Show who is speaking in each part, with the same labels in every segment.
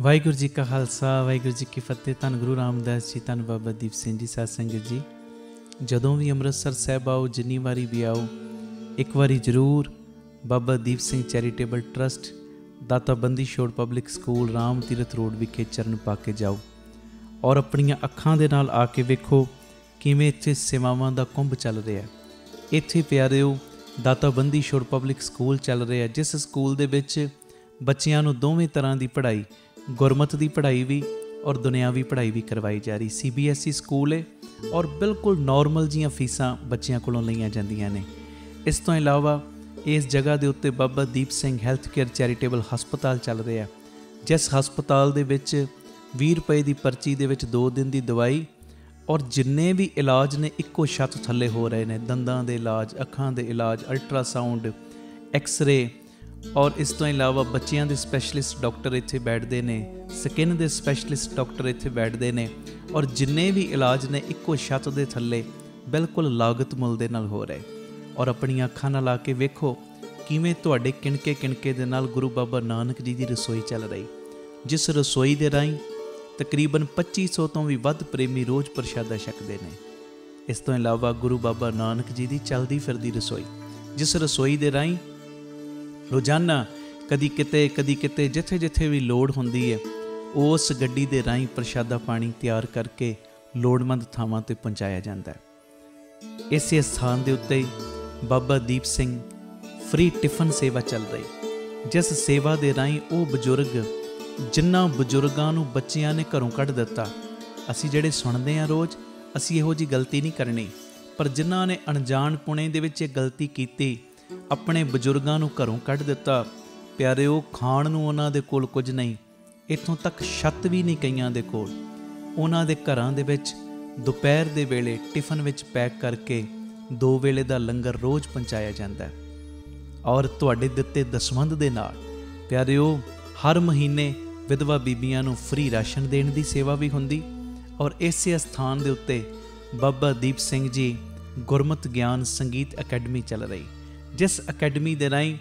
Speaker 1: ਵਾਹਿਗੁਰੂ ਜੀ ਕਾ ਖਾਲਸਾ ਵਾਹਿਗੁਰੂ ਜੀ ਕੀ ਫਤਿਹ। ਧੰਨ ਗੁਰੂ ਰਾਮਦਾਸ ਜੀ, ਧੰਨ ਬਾਬਾ ਦੀਪ ਸਿੰਘ ਜੀ। ਸਾਧ ਸੰਗਤ ਜੀ, ਜਦੋਂ ਵੀ ਅੰਮ੍ਰਿਤਸਰ ਸਾਹਿਬ ਆਓ, ਜਿੰਨੀ ਵਾਰੀ ਵੀ ਆਓ, ਇੱਕ ਵਾਰੀ ਜ਼ਰੂਰ ਬਾਬਾ ਦੀਪ ਸਿੰਘ ਚੈਰੀਟੇਬਲ ਟਰਸਟ, ਦਾਤਾ Bandi Chhor public school, Ram Tirath road ਵਿਖੇ ਚਰਨ ਪਾ ਕੇ ਜਾਓ ਔਰ ਆਪਣੀਆਂ ਅੱਖਾਂ ਦੇ ਨਾਲ ਆ ਕੇ ਵੇਖੋ ਕਿਵੇਂ ਇੱਥੇ ਸੇਵਾਵਾਂ ਦਾ ਕੁੰਭ ਚੱਲ ਰਿਹਾ। ਇੱਥੇ ਪਿਆਰਿਓ ਦਾਤਾ ਬੰਦੀ ਛੋੜ ਪਬਲਿਕ ਸਕੂਲ ਚੱਲ ਰਿਹਾ, ਜਿਸ ਸਕੂਲ ਦੇ ਵਿੱਚ ਬੱਚਿਆਂ ਨੂੰ ਦੋਵੇਂ ਤਰ੍ਹਾਂ ਦੀ ਪੜ੍ਹਾਈ, ਗੁਰਮਤ ਦੀ ਪੜ੍ਹਾਈ ਵੀ ਔਰ ਦੁਨਿਆਵੀ ਪੜ੍ਹਾਈ ਵੀ ਕਰਵਾਈ ਜਾ ਰਹੀ। CBSE ਸਕੂਲ ਹੈ ਔਰ ਬਿਲਕੁਲ ਨੋਰਮਲ ਜੀਆਂ ਫੀਸਾਂ ਬੱਚਿਆਂ ਕੋਲੋਂ ਲਈਆਂ ਜਾਂਦੀਆਂ ਨੇ। ਇਸ ਤੋਂ ਇਲਾਵਾ ਇਸ ਜਗ੍ਹਾ ਦੇ ਉੱਤੇ Baba Deep Singh health care charitable ਹਸਪਤਾਲ ਚੱਲ ਰਿਹਾ, ਜਿਸ ਹਸਪਤਾਲ ਦੇ ਵਿੱਚ 20 ਰੁਪਏ ਦੀ ਪਰਚੀ ਦੇ ਵਿੱਚ 2 ਦਿਨ ਦੀ ਦਵਾਈ ਔਰ ਜਿੰਨੇ ਵੀ ਇਲਾਜ ਨੇ ਇੱਕੋ ਛੱਤ ਥੱਲੇ ਹੋ ਰਹੇ ਨੇ। ਦੰਦਾਂ ਦੇ ਇਲਾਜ, ਅੱਖਾਂ ਦੇ ਇਲਾਜ, ਅਲਟਰਾਸਾਊਂਡ, ਐਕਸਰੇ ਔਰ ਇਸ ਤੋਂ ਇਲਾਵਾ ਬੱਚਿਆਂ ਦੇ ਸਪੈਸ਼ਲਿਸਟ ਡਾਕਟਰ ਇੱਥੇ ਬੈਠਦੇ ਨੇ, ਸਕਿਨ ਦੇ ਸਪੈਸ਼ਲਿਸਟ ਡਾਕਟਰ ਇੱਥੇ ਬੈਠਦੇ ਨੇ ਔਰ ਜਿੰਨੇ ਵੀ ਇਲਾਜ ਨੇ ਇੱਕੋ ਛੱਤ ਦੇ ਥੱਲੇ ਬਿਲਕੁਲ ਲਾਗਤ ਮੁੱਲ ਦੇ ਨਾਲ ਹੋ ਰਹੇ। ਔਰ ਆਪਣੀਆਂ ਅੱਖਾਂ ਨਾਲ ਆ ਕੇ ਵੇਖੋ ਕਿਵੇਂ ਤੁਹਾਡੇ ਕਿਣਕੇ ਕਿਣਕੇ ਦੇ ਨਾਲ ਗੁਰੂ ਬਾਬਾ ਨਾਨਕ ਜੀ ਦੀ ਰਸੋਈ ਚੱਲ ਰਹੀ, ਜਿਸ ਰਸੋਈ ਦੇ ਰਾਹੀਂ ਤਕਰੀਬਨ 2500 ਤੋਂ ਵੀ ਵੱਧ ਪ੍ਰੇਮੀ ਰੋਜ਼ ਪ੍ਰਸ਼ਾਦਾ ਛਕਦੇ ਨੇ। ਇਸ ਤੋਂ ਇਲਾਵਾ ਗੁਰੂ ਬਾਬਾ ਨਾਨਕ ਜੀ ਦੀ ਚੱਲਦੀ ਫਿਰਦੀ ਰਸੋਈ, ਜਿਸ ਰਸੋਈ ਦੇ ਰਾਹੀਂ ਰੋਜ਼ਾਨਾ ਕਦੀ ਕਿਤੇ ਜਿੱਥੇ ਜਿੱਥੇ ਵੀ ਲੋੜ ਹੁੰਦੀ ਹੈ, ਉਸ ਗੱਡੀ ਦੇ ਰਾਹੀਂ ਪ੍ਰਸ਼ਾਦਾ ਪਾਣੀ ਤਿਆਰ ਕਰਕੇ ਲੋੜਵੰਦ ਥਾਵਾਂ 'ਤੇ ਪਹੁੰਚਾਇਆ ਜਾਂਦਾ ਹੈ। ਇਸੇ ਸਥਾਨ ਦੇ ਉੱਤੇ ਹੀ ਬਾਬਾ ਦੀਪ ਸਿੰਘ ਫ੍ਰੀ ਟਿਫਨ ਸੇਵਾ ਚੱਲ ਰਹੀ, ਜਿਸ ਸੇਵਾ ਦੇ ਰਾਹੀਂ ਉਹ ਬਜ਼ੁਰਗ, ਜਿਨ੍ਹਾਂ ਬਜ਼ੁਰਗਾਂ ਨੂੰ ਬੱਚਿਆਂ ਨੇ ਘਰੋਂ ਕੱਢ ਦਿੱਤਾ, ਅਸੀਂ ਜਿਹੜੇ ਸੁਣਦੇ ਹਾਂ ਰੋਜ਼, ਅਸੀਂ ਇਹੋ ਜਿਹੀ ਗਲਤੀ ਨਹੀਂ ਕਰਨੀ, ਪਰ ਜਿਨ੍ਹਾਂ ਨੇ ਅਣਜਾਣ ਪੁਣੇ ਦੇ ਵਿੱਚ ਇਹ ਗਲਤੀ ਕੀਤੀ, ਆਪਣੇ ਬਜ਼ੁਰਗਾਂ ਨੂੰ ਘਰੋਂ ਕੱਢ ਦਿੱਤਾ, ਪਿਆਰਿਓ ਖਾਣ ਨੂੰ ਉਹਨਾਂ ਦੇ ਕੋਲ ਕੁਝ ਨਹੀਂ, ਇੱਥੋਂ ਤੱਕ ਛੱਤ ਵੀ ਨਹੀਂ ਕਈਆਂ ਦੇ ਕੋਲ। ਉਹਨਾਂ ਦੇ ਘਰਾਂ ਦੇ ਵਿੱਚ ਦੁਪਹਿਰ ਦੇ ਵੇਲੇ ਟਿਫਨ ਵਿੱਚ ਪੈਕ ਕਰਕੇ 2 ਵੇਲੇ ਦਾ ਲੰਗਰ ਰੋਜ਼ ਪਹੁੰਚਾਇਆ ਜਾਂਦਾ ਹੈ। ਔਰ ਤੁਹਾਡੇ ਦਿੱਤੇ ਦਸਵੰਧ ਦੇ ਨਾਲ ਪਿਆਰਿਓ ਹਰ ਮਹੀਨੇ ਵਿਧਵਾ ਬੀਬੀਆਂ ਨੂੰ ਫ੍ਰੀ ਰਾਸ਼ਨ ਦੇਣ ਦੀ ਸੇਵਾ ਵੀ ਹੁੰਦੀ। ਔਰ ਇਸੇ ਸਥਾਨ ਦੇ ਉੱਤੇ ਬਾਬਾ ਦੀਪ ਸਿੰਘ ਜੀ ਗੁਰਮਤ ਗਿਆਨ ਸੰਗੀਤ ਅਕੈਡਮੀ ਚੱਲ ਰਹੀ, ਜਿਸ ਅਕੈਡਮੀ ਦੇ ਰਾਹੀਂ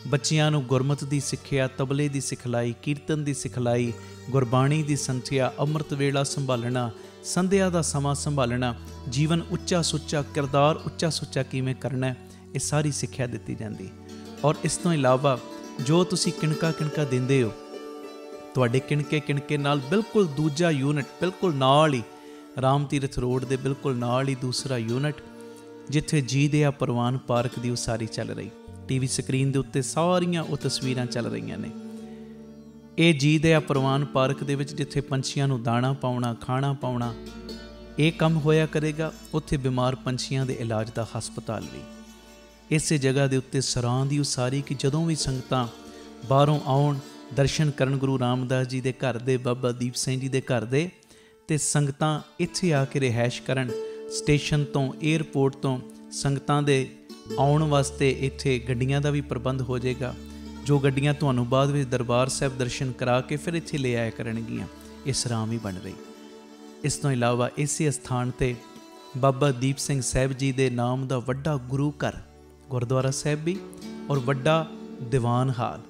Speaker 1: ਬੱਚਿਆਂ ਨੂੰ ਗੁਰਮਤ ਦੀ ਸਿੱਖਿਆ, ਤਬਲੇ ਦੀ ਸਿਖਲਾਈ, ਕੀਰਤਨ ਦੀ ਸਿਖਲਾਈ, ਗੁਰਬਾਣੀ ਦੀ ਸੰਥਿਆ, ਅੰਮ੍ਰਿਤ ਵੇਲਾ ਸੰਭਾਲਣਾ, ਸੰਧਿਆ ਦਾ ਸਮਾਂ ਸੰਭਾਲਣਾ, ਜੀਵਨ ਉੱਚਾ ਸੁੱਚਾ, ਕਿਰਦਾਰ ਉੱਚਾ ਸੁੱਚਾ ਕਿਵੇਂ ਕਰਨਾ, ਇਹ ਸਾਰੀ ਸਿੱਖਿਆ ਦਿੱਤੀ ਜਾਂਦੀ। ਔਰ ਇਸ ਤੋਂ ਇਲਾਵਾ ਜੋ ਤੁਸੀਂ ਕਿਣਕਾ ਕਿਣਕਾ ਦਿੰਦੇ ਹੋ, ਤੁਹਾਡੇ ਕਿਣਕੇ ਕਿਣਕੇ ਨਾਲ ਬਿਲਕੁਲ ਦੂਜਾ ਯੂਨਿਟ, ਬਿਲਕੁਲ ਨਾਲ ਹੀ ਰਾਮ ਤੀਰਥ ਰੋਡ ਦੇ ਬਿਲਕੁਲ ਨਾਲ ਹੀ ਦੂਸਰਾ ਯੂਨਿਟ, ਜਿੱਥੇ ਜੀ ਦੇ ਆ ਪ੍ਰਵਾਨ ਪਾਰਕ ਦੀ ਉਸਾਰੀ ਚੱਲ ਰਹੀ। TV ਸਕਰੀਨ ਦੇ ਉੱਤੇ ਸਾਰੀਆਂ ਉਹ ਤਸਵੀਰਾਂ ਚੱਲ ਰਹੀਆਂ ਨੇ। ਇਹ ਜੀ ਦੇ ਆ ਪ੍ਰਵਾਨ ਪਾਰਕ ਦੇ ਵਿੱਚ ਜਿੱਥੇ ਪੰਛੀਆਂ ਨੂੰ ਦਾਣਾ ਪਾਉਣਾ, ਖਾਣਾ ਪਾਉਣਾ, ਇਹ ਕੰਮ ਹੋਇਆ ਕਰੇਗਾ। ਉੱਥੇ ਬਿਮਾਰ ਪੰਛੀਆਂ ਦੇ ਇਲਾਜ ਦਾ ਹਸਪਤਾਲ ਵੀ। ਇਸੇ ਜਗ੍ਹਾ ਦੇ ਉੱਤੇ ਸਰਾਂ ਦੀ ਉਸਾਰੀ ਕਿ ਜਦੋਂ ਵੀ ਸੰਗਤਾਂ ਬਾਹਰੋਂ ਆਉਣ, ਦਰਸ਼ਨ ਕਰਨ ਗੁਰੂ ਰਾਮਦਾਸ ਜੀ ਦੇ ਘਰ ਦੇ, ਬਾਬਾ ਦੀਪ ਸਿੰਘ ਜੀ ਦੇ ਘਰ ਦੇ, ਅਤੇ ਸੰਗਤਾਂ ਇੱਥੇ ਆ ਕੇ ਰਿਹਾਇਸ਼ ਕਰਨ। ਸਟੇਸ਼ਨ ਤੋਂ, ਏਅਰਪੋਰਟ ਤੋਂ ਸੰਗਤਾਂ ਦੇ ਆਉਣ ਵਾਸਤੇ ਇੱਥੇ ਗੱਡੀਆਂ ਦਾ ਵੀ ਪ੍ਰਬੰਧ ਹੋ ਜਾਏਗਾ, ਜੋ ਗੱਡੀਆਂ ਤੁਹਾਨੂੰ ਬਾਅਦ ਵਿੱਚ ਦਰਬਾਰ ਸਾਹਿਬ ਦਰਸ਼ਨ ਕਰਾ ਕੇ ਫਿਰ ਇੱਥੇ ਲੈ ਆਇਆ ਕਰਨਗੀਆਂ। ਇਹ ਸਰਾਂ ਵੀ ਬਣ ਰਹੀ। ਇਸ ਤੋਂ ਇਲਾਵਾ ਇਸੇ ਸਥਾਨ 'ਤੇ ਬਾਬਾ ਦੀਪ ਸਿੰਘ ਸਾਹਿਬ ਜੀ ਦੇ ਨਾਮ ਦਾ ਵੱਡਾ ਗੁਰੂ ਘਰ, ਗੁਰਦੁਆਰਾ ਸਾਹਿਬ ਵੀ ਔਰ ਵੱਡਾ ਦੀਵਾਨ ਹਾਲ,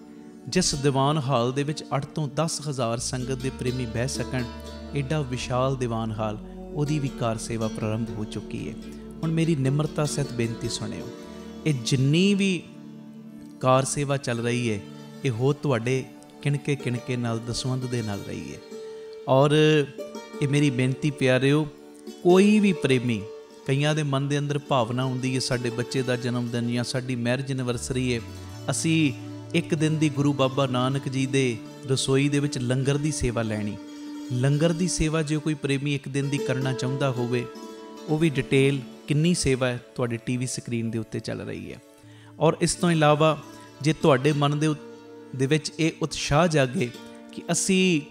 Speaker 1: ਜਿਸ ਦੀਵਾਨ ਹਾਲ ਦੇ ਵਿੱਚ 8 ਤੋਂ 10 ਹਜ਼ਾਰ ਸੰਗਤ ਦੇ ਪ੍ਰੇਮੀ ਬਹਿ ਸਕਣ, ਐਡਾ ਵਿਸ਼ਾਲ ਦੀਵਾਨ ਹਾਲ, ਉਹਦੀ ਵੀ ਕਾਰ ਸੇਵਾ ਪ੍ਰਾਰੰਭ ਹੋ ਚੁੱਕੀ ਹੈ। ਹੁਣ ਮੇਰੀ ਨਿਮਰਤਾ ਸਹਿਤ ਬੇਨਤੀ ਸੁਣਿਓ, ਇਹ ਜਿੰਨੀ ਵੀ ਕਾਰ ਸੇਵਾ ਚੱਲ ਰਹੀ ਹੈ, ਇਹ ਹੋ ਤੁਹਾਡੇ ਕਿਣਕੇ ਕਿਣਕੇ ਨਾਲ, ਦਸਵੰਧ ਦੇ ਨਾਲ ਰਹੀ ਹੈ। ਔਰ ਇਹ ਮੇਰੀ ਬੇਨਤੀ ਪਿਆਰਿਓ, ਕੋਈ ਵੀ ਪ੍ਰੇਮੀ, ਕਈਆਂ ਦੇ ਮਨ ਦੇ ਅੰਦਰ ਭਾਵਨਾ ਹੁੰਦੀ ਹੈ ਸਾਡੇ ਬੱਚੇ ਦਾ ਜਨਮ ਦਿਨ ਜਾਂ ਸਾਡੀ ਮੈਰਿਜ ਐਨਵਰਸਰੀ ਹੈ, ਅਸੀਂ ਇੱਕ ਦਿਨ ਦੀ ਗੁਰੂ ਬਾਬਾ ਨਾਨਕ ਜੀ ਦੇ ਰਸੋਈ ਦੇ ਵਿੱਚ ਲੰਗਰ ਦੀ ਸੇਵਾ ਲੈਣੀ। ਲੰਗਰ ਦੀ ਸੇਵਾ ਜੇ ਕੋਈ ਪ੍ਰੇਮੀ ਇੱਕ ਦਿਨ ਦੀ ਕਰਨਾ ਚਾਹੁੰਦਾ ਹੋਵੇ, ਉਹ ਵੀ ਡਿਟੇਲ ਕਿੰਨੀ ਸੇਵਾ ਹੈ ਤੁਹਾਡੇ TV ਸਕਰੀਨ ਦੇ ਉੱਤੇ ਚੱਲ ਰਹੀ ਹੈ। ਔਰ ਇਸ ਤੋਂ ਇਲਾਵਾ ਜੇ ਤੁਹਾਡੇ ਮਨ ਦੇ ਵਿੱਚ ਇਹ ਉਤਸ਼ਾਹ ਜਾਗੇ ਕਿ ਅਸੀਂ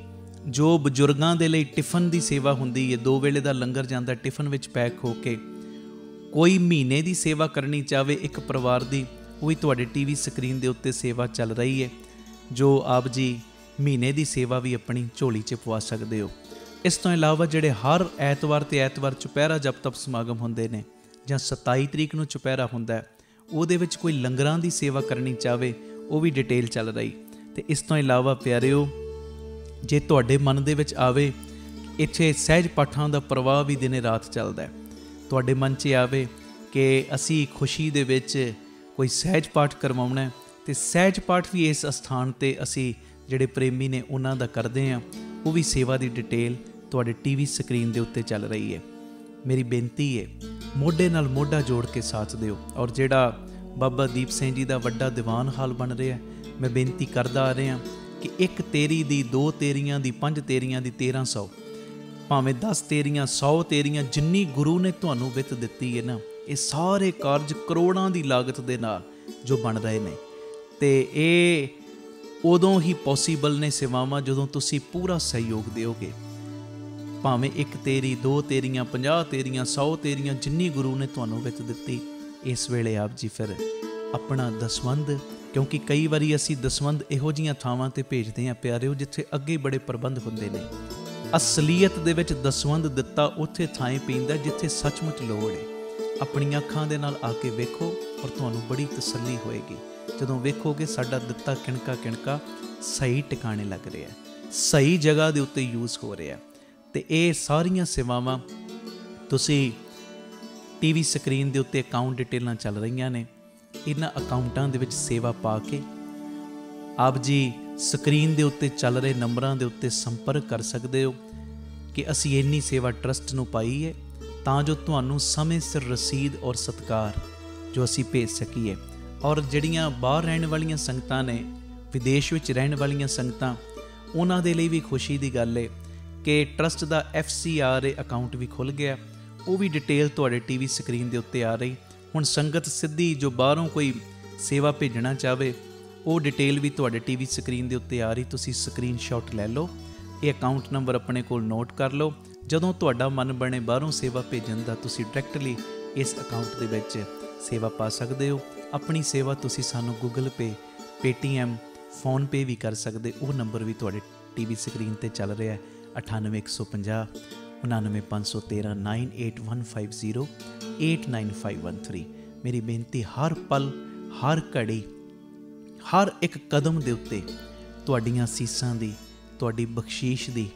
Speaker 1: ਜੋ ਬਜ਼ੁਰਗਾਂ ਦੇ ਲਈ ਟਿਫਨ ਦੀ ਸੇਵਾ ਹੁੰਦੀ ਹੈ, 2 ਵੇਲੇ ਦਾ ਲੰਗਰ ਜਾਂਦਾ ਟਿਫਨ ਵਿੱਚ ਪੈਕ ਹੋ ਕੇ, ਕੋਈ ਮਹੀਨੇ ਦੀ ਸੇਵਾ ਕਰਨੀ ਚਾਹਵੇ ਇੱਕ ਪਰਿਵਾਰ ਦੀ, ਉਹ ਵੀ ਤੁਹਾਡੇ TV ਸਕਰੀਨ ਦੇ ਉੱਤੇ ਸੇਵਾ ਚੱਲ ਰਹੀ ਹੈ, ਜੋ ਆਪ ਜੀ ਮਹੀਨੇ ਦੀ ਸੇਵਾ ਵੀ ਆਪਣੀ ਝੋਲੀ 'ਚ ਪਵਾ ਸਕਦੇ ਹੋ। ਇਸ ਤੋਂ ਇਲਾਵਾ ਜਿਹੜੇ ਹਰ ਐਤਵਾਰ ਤੇ ਐਤਵਾਰ ਚੁਪਹਿਰਾ ਜਪ ਤਪ ਸਮਾਗਮ ਹੁੰਦੇ ਨੇ, ਜਾਂ 27 ਤਰੀਕ ਨੂੰ ਚੁਪਹਿਰਾ ਹੁੰਦਾ, ਉਹਦੇ ਵਿੱਚ ਕੋਈ ਲੰਗਰਾਂ ਦੀ ਸੇਵਾ ਕਰਨੀ ਚਾਹਵੇ, ਉਹ ਵੀ ਡਿਟੇਲ ਚੱਲ ਰਹੀ। ਅਤੇ ਇਸ ਤੋਂ ਇਲਾਵਾ ਪਿਆਰਿਓ ਜੇ ਤੁਹਾਡੇ ਮਨ ਦੇ ਵਿੱਚ ਆਵੇ ਇੱਥੇ ਸਹਿਜ ਪਾਠਾਂ ਦਾ ਪ੍ਰਵਾਹ ਵੀ ਦਿਨੇ ਰਾਤ ਚੱਲਦਾ ਹੈ, ਤੁਹਾਡੇ ਮਨ 'ਚ ਆਵੇ ਕਿ ਅਸੀਂ ਖੁਸ਼ੀ ਦੇ ਵਿੱਚ ਕੋਈ ਸਹਿਜ ਪਾਠ ਕਰਵਾਉਣਾ ਹੈ, ਤੇ ਸਹਿਜ ਪਾਠ ਵੀ ਇਸ ਅਸਥਾਨ 'ਤੇ ਅਸੀਂ ਜਿਹੜੇ ਪ੍ਰੇਮੀ ਨੇ ਉਹਨਾਂ ਦਾ ਕਰਦੇ ਹਾਂ। ਉਹ ਵੀ ਸੇਵਾ ਦੀ ਡਿਟੇਲ ਤੁਹਾਡੇ TV ਸਕਰੀਨ ਦੇ ਉੱਤੇ ਚੱਲ ਰਹੀ ਹੈ। ਮੇਰੀ ਬੇਨਤੀ ਹੈ, ਮੋਢੇ ਨਾਲ ਮੋਢਾ ਜੋੜ ਕੇ ਸਾਥ ਦਿਓ। ਔਰ ਜਿਹੜਾ ਬਾਬਾ ਦੀਪ ਸਿੰਘ ਜੀ ਦਾ ਵੱਡਾ ਦੀਵਾਨ ਹਾਲ ਬਣ ਰਿਹਾ, ਮੈਂ ਬੇਨਤੀ ਕਰਦਾ ਆ ਰਿਹਾ ਕਿ 1 ਤੇਰੀ ਦੀ, 2 ਤੇਰੀਆਂ ਦੀ, 5 ਤੇਰੀਆਂ ਦੀ, 1300 ਭਾਵੇਂ 10 ਤੇਰੀਆਂ, 100 ਤੇਰੀਆਂ, ਜਿੰਨੀ ਗੁਰੂ ਨੇ ਤੁਹਾਨੂੰ ਵਿੱਤ ਦਿੱਤੀ ਹੈ ਨਾ, ਇਹ ਸਾਰੇ ਕਾਰਜ ਕਰੋੜਾਂ ਦੀ ਲਾਗਤ ਦੇ ਨਾਲ ਜੋ ਬਣ ਰਹੇ ਨੇ, ਤੇ ਇਹ ਉਦੋਂ ਹੀ ਪੋਸੀਬਲ ਨੇ ਸੇਵਾਵਾਂ ਜਦੋਂ ਤੁਸੀਂ ਪੂਰਾ ਸਹਿਯੋਗ ਦਿਓਗੇ। ਭਾਵੇਂ 1 ਤੇਰੀ, 2 ਤੇਰੀਆਂ, 50 ਤੇਰੀਆਂ, 100 ਤੇਰੀਆਂ, ਜਿੰਨੀ ਗੁਰੂ ਨੇ ਤੁਹਾਨੂੰ ਵਿੱਤ ਦਿੱਤੀ, ਇਸ ਵੇਲੇ ਆਪ ਜੀ ਫਿਰ ਆਪਣਾ ਦਸਵੰਧ, ਕਿਉਂਕਿ ਕਈ ਵਾਰੀ ਅਸੀਂ ਦਸਵੰਧ ਇਹੋ ਜਿਹੀਆਂ ਥਾਵਾਂ 'ਤੇ ਭੇਜਦੇ ਹਾਂ ਪਿਆਰਿਓ ਜਿੱਥੇ ਅੱਗੇ ਬੜੇ ਪ੍ਰਬੰਧ ਹੁੰਦੇ ਨੇ। ਅਸਲੀਅਤ ਦੇ ਵਿੱਚ ਦਸਵੰਧ ਦਿੱਤਾ ਉੱਥੇ ਥਾਂ ਪੈਂਦਾ ਜਿੱਥੇ ਸੱਚਮੁੱਚ ਲੋੜ ਹੈ। ਆਪਣੀਆਂ ਅੱਖਾਂ ਦੇ ਨਾਲ ਆ ਕੇ ਵੇਖੋ ਔਰ ਤੁਹਾਨੂੰ ਬੜੀ ਤਸੱਲੀ ਹੋਏਗੀ ਜਦੋਂ ਵੇਖੋਗੇ ਸਾਡਾ ਦਿੱਤਾ ਕਿਣਕਾ ਕਿਣਕਾ ਸਹੀ ਟਿਕਾਣੇ ਲੱਗ ਰਿਹਾ, ਸਹੀ ਜਗ੍ਹਾ ਦੇ ਉੱਤੇ ਯੂਜ਼ ਹੋ ਰਿਹਾ। ਤੇ ਇਹ ਸਾਰੀਆਂ ਸੇਵਾਵਾਂ ਤੁਸੀਂ TV ਸਕਰੀਨ ਦੇ ਉੱਤੇ ਅਕਾਊਂਟ ਡਿਟੇਲਾਂ ਚੱਲ ਰਹੀਆਂ ਨੇ, ਇਹਨਾਂ ਅਕਾਊਂਟਾਂ ਦੇ ਵਿੱਚ ਸੇਵਾ ਪਾ ਕੇ ਆਪ ਜੀ ਸਕਰੀਨ ਦੇ ਉੱਤੇ ਚੱਲ ਰਹੇ ਨੰਬਰਾਂ ਦੇ ਉੱਤੇ ਸੰਪਰਕ ਕਰ ਸਕਦੇ ਹੋ ਕਿ ਅਸੀਂ ਇੰਨੀ ਸੇਵਾ ਟਰਸਟ ਨੂੰ ਪਾਈ ਹੈ ਤਾਂ ਜੋ ਤੁਹਾਨੂੰ ਸਮੇਂ ਸਿਰ ਰਸੀਦ ਔਰ ਸਤਿਕਾਰ ਜੋ ਅਸੀਂ ਭੇਜ ਸਕੀਏ। ਔਰ ਜਿਹੜੀਆਂ ਬਾਹਰ ਰਹਿਣ ਵਾਲੀਆਂ ਸੰਗਤਾਂ ਨੇ, ਵਿਦੇਸ਼ ਵਿੱਚ ਰਹਿਣ ਵਾਲੀਆਂ ਸੰਗਤਾਂ, ਉਹਨਾਂ ਦੇ ਲਈ ਵੀ ਖੁਸ਼ੀ ਦੀ ਗੱਲ ਹੈ ਕਿ ਟਰਸਟ ਦਾ FCRA ਅਕਾਊਂਟ ਵੀ ਖੁੱਲ੍ਹ ਗਿਆ। ਉਹ ਵੀ ਡਿਟੇਲ ਤੁਹਾਡੇ TV ਸਕਰੀਨ ਦੇ ਉੱਤੇ ਆ ਰਹੀ। ਹੁਣ ਸੰਗਤ ਸਿੱਧੀ ਜੋ ਬਾਹਰੋਂ ਕੋਈ ਸੇਵਾ ਭੇਜਣਾ ਚਾਹਵੇ, ਉਹ ਡਿਟੇਲ ਵੀ ਤੁਹਾਡੇ TV ਸਕਰੀਨ ਦੇ ਉੱਤੇ ਆ ਰਹੀ। ਤੁਸੀਂ ਸਕਰੀਨਸ਼ਾਟ ਲੈ ਲਓ, ਇਹ ਅਕਾਊਂਟ ਨੰਬਰ ਆਪਣੇ ਕੋਲ ਨੋਟ ਕਰ ਲਓ। ਜਦੋਂ ਤੁਹਾਡਾ ਮਨ ਬਣੇ ਬਾਹਰੋਂ ਸੇਵਾ ਭੇਜਣ ਦਾ, ਤੁਸੀਂ ਡਾਇਰੈਕਟਲੀ ਇਸ ਅਕਾਊਂਟ ਦੇ ਵਿੱਚ ਸੇਵਾ ਪਾ ਸਕਦੇ ਹੋ। ਆਪਣੀ ਸੇਵਾ ਤੁਸੀਂ ਸਾਨੂੰ Google Pay, Paytm, PhonePe ਵੀ ਕਰ ਸਕਦੇ। ਉਹ ਨੰਬਰ ਵੀ ਤੁਹਾਡੇ TV ਸਕਰੀਨ 'ਤੇ ਚੱਲ ਰਿਹਾ ਹੈ, 98150 99513 98150 89513। ਮੇਰੀ ਬੇਨਤੀ, ਹਰ ਪਲ, ਹਰ ਘੜੀ, ਹਰ ਇੱਕ ਕਦਮ ਦੇ ਉੱਤੇ ਤੁਹਾਡੀਆਂ ਅਸੀਸਾਂ ਦੀ, ਤੁਹਾਡੀ ਬਖਸ਼ੀਸ਼ ਦੀ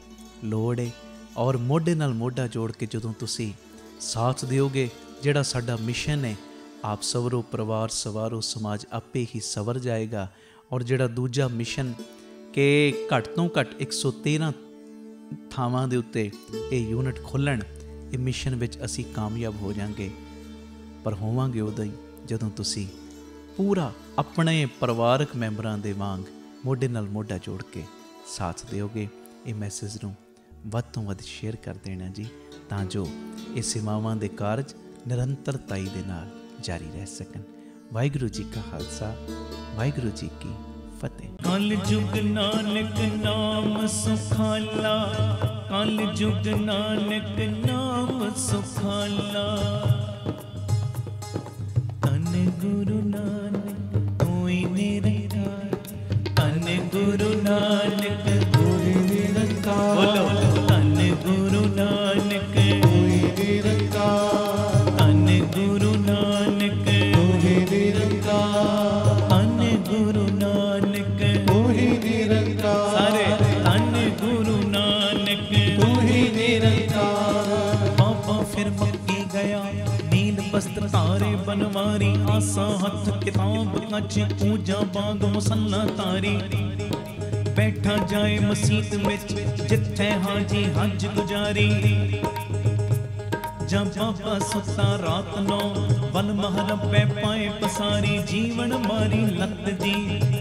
Speaker 1: ਲੋੜ ਹੈ। ਔਰ ਮੋਢੇ ਨਾਲ ਮੋਢਾ ਜੋੜ ਕੇ ਜਦੋਂ ਤੁਸੀਂ ਸਾਥ ਦਿਓਗੇ, ਜਿਹੜਾ ਸਾਡਾ ਮਿਸ਼ਨ ਹੈ, ਆਪ ਸਵਰੋ ਪਰਿਵਾਰ ਸਵਾਰੋ ਸਮਾਜ ਆਪੇ ਹੀ ਸਵਰ ਜਾਏਗਾ। ਔਰ ਜਿਹੜਾ ਦੂਜਾ ਮਿਸ਼ਨ ਕਿ ਘੱਟ ਤੋਂ ਘੱਟ 113 ਥਾਵਾਂ ਦੇ ਉੱਤੇ ਇਹ ਯੂਨਿਟ ਖੋਲ੍ਹਣ, ਇਹ ਮਿਸ਼ਨ ਵਿੱਚ ਅਸੀਂ ਕਾਮਯਾਬ ਹੋ ਜਾਵਾਂਗੇ। ਪਰ ਹੋਵਾਂਗੇ ਉਦੋਂ ਹੀ ਜਦੋਂ ਤੁਸੀਂ ਪੂਰਾ ਆਪਣੇ ਪਰਿਵਾਰਕ ਮੈਂਬਰਾਂ ਦੇ ਵਾਂਗ ਮੋਢੇ ਨਾਲ ਮੋਢਾ ਜੋੜ ਕੇ ਸਾਥ ਦਿਓਗੇ। ਇਹ ਮੈਸੇਜ ਨੂੰ ਵੱਧ ਤੋਂ ਵੱਧ ਸ਼ੇਅਰ ਕਰ ਦੇਣਾ ਜੀ, ਤਾਂ ਜੋ ਇਹ ਸੇਵਾਵਾਂ ਦੇ ਕਾਰਜ ਨਿਰੰਤਰਤਾਈ ਦੇ ਨਾਲ ਜਾਰੀ ਰਹਿ ਸਕਣ। ਵਾਹਿਗੁਰੂ ਜੀ ਕਾ ਖਾਲਸਾ, ਵਾਹਿਗੁਰੂ ਜੀ ਕੀ ਫਤਿਹ।
Speaker 2: ਕਲ ਜੁਗ ਨਾਨਕ ਨਾਮ ਸੁਖਾਲਾ, ਕਲ ਜੁਗ ਨਾਨਕ ਨਾਮ ਸੁਖਾਲਾ। ਧੰਨ ਗੁਰੂ ਨਾਨਕ ਹੋਈ ਨਿਰੰਕਾਰ, ਧੰਨ ਗੁਰੂ ਨਾਨਕ ਹੋਈ ਨਿਰੰਕਾਰ। ਧੰਨ ਗੁਰੂ ਨਾਨਕ ਹੋਈ ਨਿਰੰਕਾਰ, ਧੰਨ ਗੁਰੂ ਨਾਨਕ ਹੋਈ ਨਿਰੰਕਾਰ, ਧੰਨ ਗੁਰੂ ਨਾਨਕ ਹੋਈ ਨਿਰੰਕਾਰ। ਸਾਰੇ ਧੰਨ ਗੁਰੂ ਨਾਨਕ ਹੋਈ ਨਿਰੰਕਾਰ। ਬਾਬਾ ਫਿਰ ਮੱਕੀ ਗਿਆ, ਨੀਲ ਬਸਤਰ ਤਾਰੇ ਬਨਵਾਰੀ, ਆਸਾ ਹੱਥ ਕਿਤਾਬ ਕੱਚ, ਪੂਜਾ ਬਾਗ ਮੁਸੱਲਾ ਤਾਰੀ। ਬੈਠਾ ਜਾਏ ਮਸੀਤ ਵਿੱਚ ਜਿੱਥੇ ਹਾਜੀ ਹੱਜ ਗੁਜ਼ਾਰੀ। ਜਾਂ ਬਾਬਾ ਸੁੱਤਾ ਰਾਤ ਨੂੰ ਵਲ ਮਹਰਬੇ ਪਾਏ ਪਸਾਰੀ। ਜੀਵਨ ਮਾਰੀ ਲੱਤ ਦੀ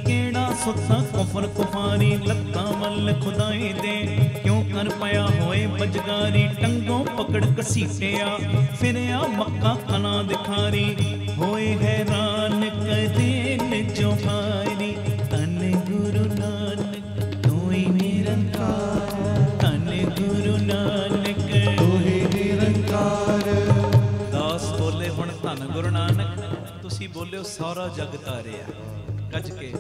Speaker 2: ਕਿਹੜਾ ਸੁੱਤਾ ਕੁਫਰ ਕੁਫਾਰੀ। ਲੱਤਾਂ ਵੱਲ ਖੁਦਾਈ ਦੇ ਕਿਉਂ ਕਰ ਪਿਆ ਹੋਏ ਬਜਗਾਰੀ। ਟੰਗੋਂ ਪਕੜ ਘਸੀਟਿਆ ਫਿਰਿਆ ਮੱਕਾ ਕਲਾ ਦਿਖਾਰੀ। ਹੋਏ ਹੈਰਾਨ ਕਦੇ ਨਿਜੋ ਹਾਰੀ। ਧੰਨ ਗੁਰੂ ਨਾਨਕ ਹੋਈ ਨਿਰੰਕਾਰ, ਧੰਨ ਗੁਰੂ ਨਾਨਕ ਹੋਈ ਨਿਰੰਕਾਰ।
Speaker 1: ਦਾਸ ਬੋਲੇ ਹੁਣ ਧੰਨ ਗੁਰੂ ਨਾਨਕ, ਤੁਸੀਂ ਬੋਲਿਓ ਸਾਰਾ ਜਗ ਤਾਰਿਆ ਗੱਜ ਕੇ।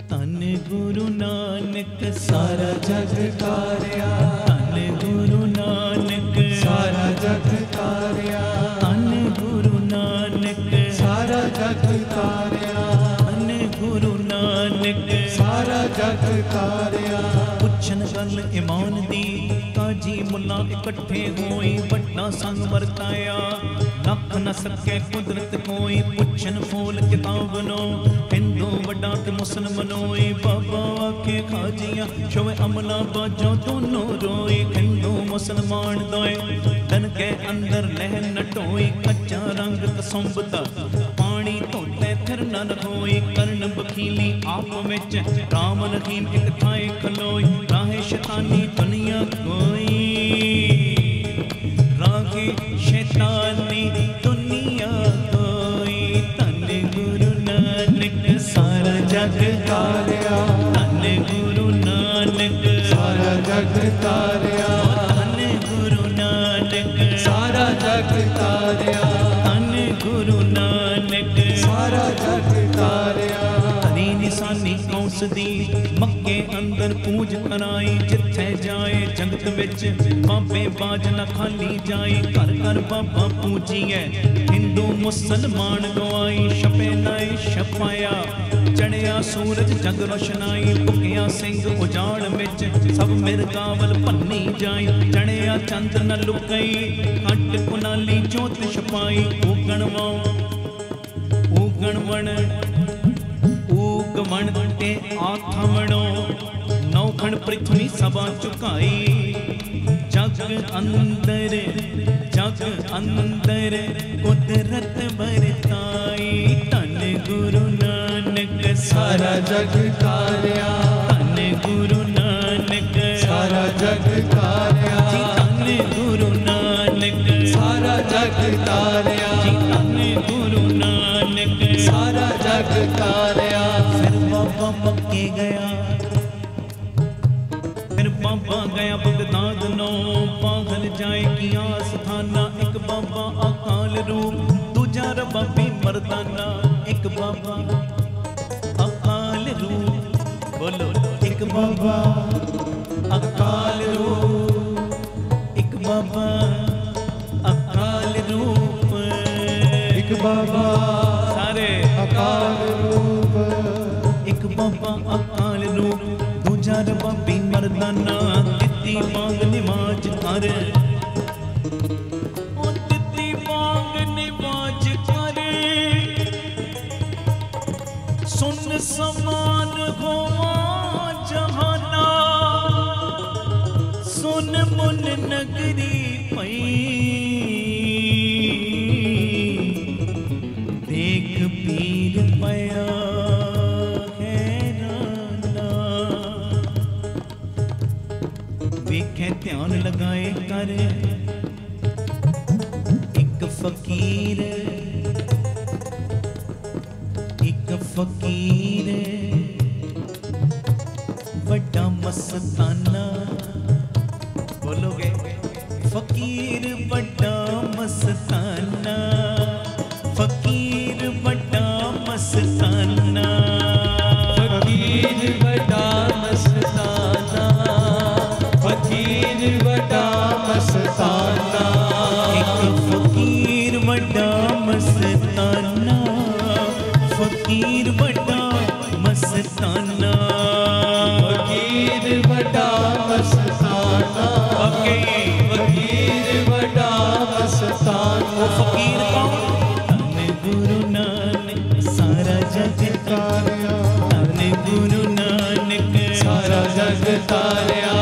Speaker 2: ਧੰਨ ਗੁਰੂ ਨਾਨਕ ਸਾਰਾ ਜਗ ਤਾਰਿਆ, ਧੰਨ ਗੁਰੂ ਨਾਨਕ ਸਾਰਾ ਜਗ ਤਾਰਿਆ, ਧੰਨ ਗੁਰੂ ਨਾਨਕ ਸਾਰਾ ਜਗ ਤਾਰਿਆ, ਧੰਨ ਗੁਰੂ ਨਾਨਕ ਸਾਰਾ ਜਗ ਤਾਰਿਆ। गल ईमान दी। काजी मुल्ला इकट्ठे होई बड़ा संग वरताया। लख न सके कुदरत कोई पुछन फूल किताब नो। हिंदू वड्डा ते मुसलमानोई बाबा आखे खाजिया शोवे अमला बाजो दोनों रोई। हिंदू मुसलमान दोए तन के अंदर लह नटोई। कच्चा रंग कसुंबता पानी धोते फिर न रखोई। कर्ण बखीली आप विच राम रहीम एक थाए खलोई। राहे शैतानी दुनिया कोई राहे शैतानी दुनिया कोई। धन गुरु नानक सारा जग तारिया। धन गुरु नानक
Speaker 3: सारा जग तारिया।
Speaker 2: धन गुरु नानक
Speaker 3: सारा जग तारिया।
Speaker 2: धन गुरु नानक
Speaker 3: सारा जग तारिया।
Speaker 2: हरी निशानी कौस दी मक्के अंदर पूज कराई। जिथे जाए जगत विच बाबे बाज न खाली जाए। घर घर बाबा पूजिए हिंदू मुसलमान गवाई। छपे नाए छपाया चढ़िया सूरज जग रोशनाई। भुखिया सिंह उजाड़ विच सब मिर्गावल भन्नी जाई। चढ़िया चंद न लुकई हट कुनाली जोत छपाई। उगण वन ते आथमणो नौखण पृथ्वी सभा चुकाई। जग अंदर कुदरत बरताई। धन गुरु नानक
Speaker 3: सारा जग तारिया।
Speaker 2: धन गुरु नानक
Speaker 3: सारा जग तारिया।
Speaker 2: धन गुरु नानक
Speaker 3: सारा जग तारिया।
Speaker 2: धन गुरु नानक
Speaker 3: सारा जग तारिया।
Speaker 2: फिर बाबा मक्के गया। फिर बाबा गया बगदाद नो। पागल जाए किया स्थाना। एक बाबा अकाल रूप दूजा रबाबी मर्दाना। एक बाबा अकाल रूप बोलो। एक बाबा अकाल रूप। एक बाबा अकाल रूप।
Speaker 3: एक बाबा
Speaker 2: सारे
Speaker 3: अकाल रूप।
Speaker 2: एक बाबा अकाल रूप दूजा रबाबी मर्दाना। तित्ती मांग निवाज कर। ओ तित्ती मांग निवाज कर। सुन समान होवा जहाना। सुन मुन नगरी पई। देख पीर पया वेखे ध्यान लगाए कर। एक फकीर बड़ा मस्ताना। बोलोगे फकीर बड़ा मस्ताना। फकीर बड़ा मस्ताना।
Speaker 3: फकीर बड़ा मस्ताना। फकीर बड़ा मस्ताना।
Speaker 2: एक फकीर बड़ा मस्ताना। फकीर बड़ा मस्ताना।
Speaker 3: फकीर बड़ा मस्ताना।
Speaker 2: फकीर
Speaker 3: बड़ा मस्ताना।
Speaker 2: वो फकीर कौन? धन गुरु नानक सारा जग
Speaker 3: तारिया।
Speaker 2: धन गुरु नानक
Speaker 3: सारा जग तारिया।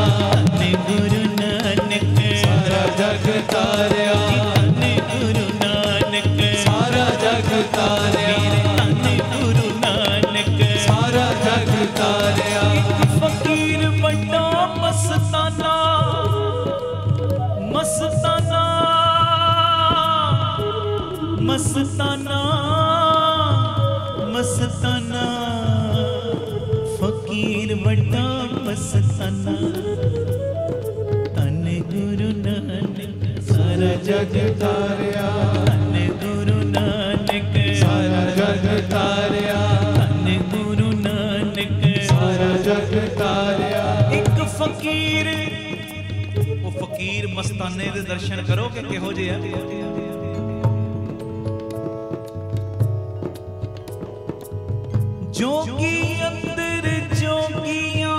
Speaker 2: धन गुरु नानक
Speaker 3: सारा जग तारिया।
Speaker 2: धन गुरु नानक
Speaker 3: सारा जग तारिया।
Speaker 2: धन गुरु नानक
Speaker 3: सारा जग तारिया।
Speaker 2: फकीर बड़ा मस्ताना। मस्ताना मस्ताना मस्ताना। फकीर बड़ा मस्ताना। धन गुरु नानक सारा
Speaker 3: जग तारिया।
Speaker 2: धन गुरु नानक
Speaker 3: सारा जग तारिया।
Speaker 2: धन गुरु नानक
Speaker 3: सारा जग तारिया।
Speaker 2: एक फकीर वो फकीर मस्ताने दे दर्शन करो कि किहो जिहा जोगी अंदर जोगियां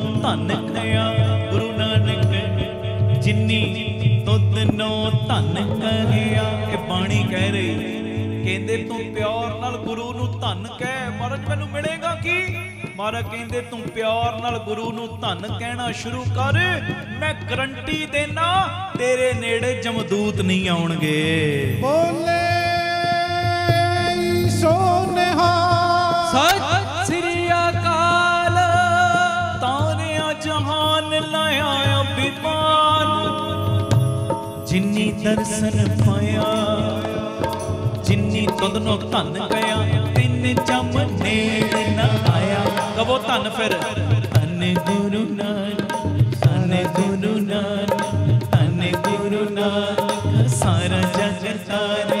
Speaker 2: ਧਨ ਕਹਿਆ ਗੁਰੂ ਨਾਨਕ ਜਿਨੀ ਤੁਧ ਨੋ ਧਨ ਕਹਿਆ। ਇਹ ਬਾਣੀ ਕਹਿ ਰਹੀ, ਕਹਿੰਦੇ ਤੂੰ ਪਿਆਰ ਨਾਲ ਗੁਰੂ ਨੂੰ ਧਨ ਕਹਿ। ਮਹਾਰਾਜ ਮੈਨੂੰ ਮਿਲੇਗਾ ਕੀ? ਮਹਾਰਾਜ ਕਹਿੰਦੇ ਤੂੰ ਪਿਆਰ ਨਾਲ ਗੁਰੂ ਨੂੰ ਧਨ ਕਹਿਣਾ ਸ਼ੁਰੂ ਕਰ, ਮੈਂ ਗਰੰਟੀ ਦੇਣਾ ਤੇਰੇ ਨੇੜੇ ਜਮਦੂਤ ਨਹੀਂ ਆਉਣਗੇ।
Speaker 3: ਬੋਲੇ ਸੋ ਨਿਹਾਲ
Speaker 4: ਸਤਿ ਸ੍ਰੀ ਅਕਾਲ।
Speaker 2: ਤਾਰਿਆ ਜਹਾਨ ਲਾਇਆ ਅਭਿਮਾਨ, ਜਿਨੀ ਦਰਸ਼ਨ ਪਾਇਆ ਜਿਨੀ ਤੁਧ ਨੂੰ ਧਨ ਕਹਿਆ। ਤਿੰਨ ਜਮ ਨੇੜੇ ਨਾ ਆਇਆ। ਕਹੋ ਧਨ ਫਿਰ। ਧਨ ਗੁਰੂ ਨਾਨਕ, ਧਨ ਗੁਰੂ ਨਾਨਕ, ਧਨ ਗੁਰੂ ਨਾਨਕ ਸਾਰਾ ਜਗ ਤਾਰੇ।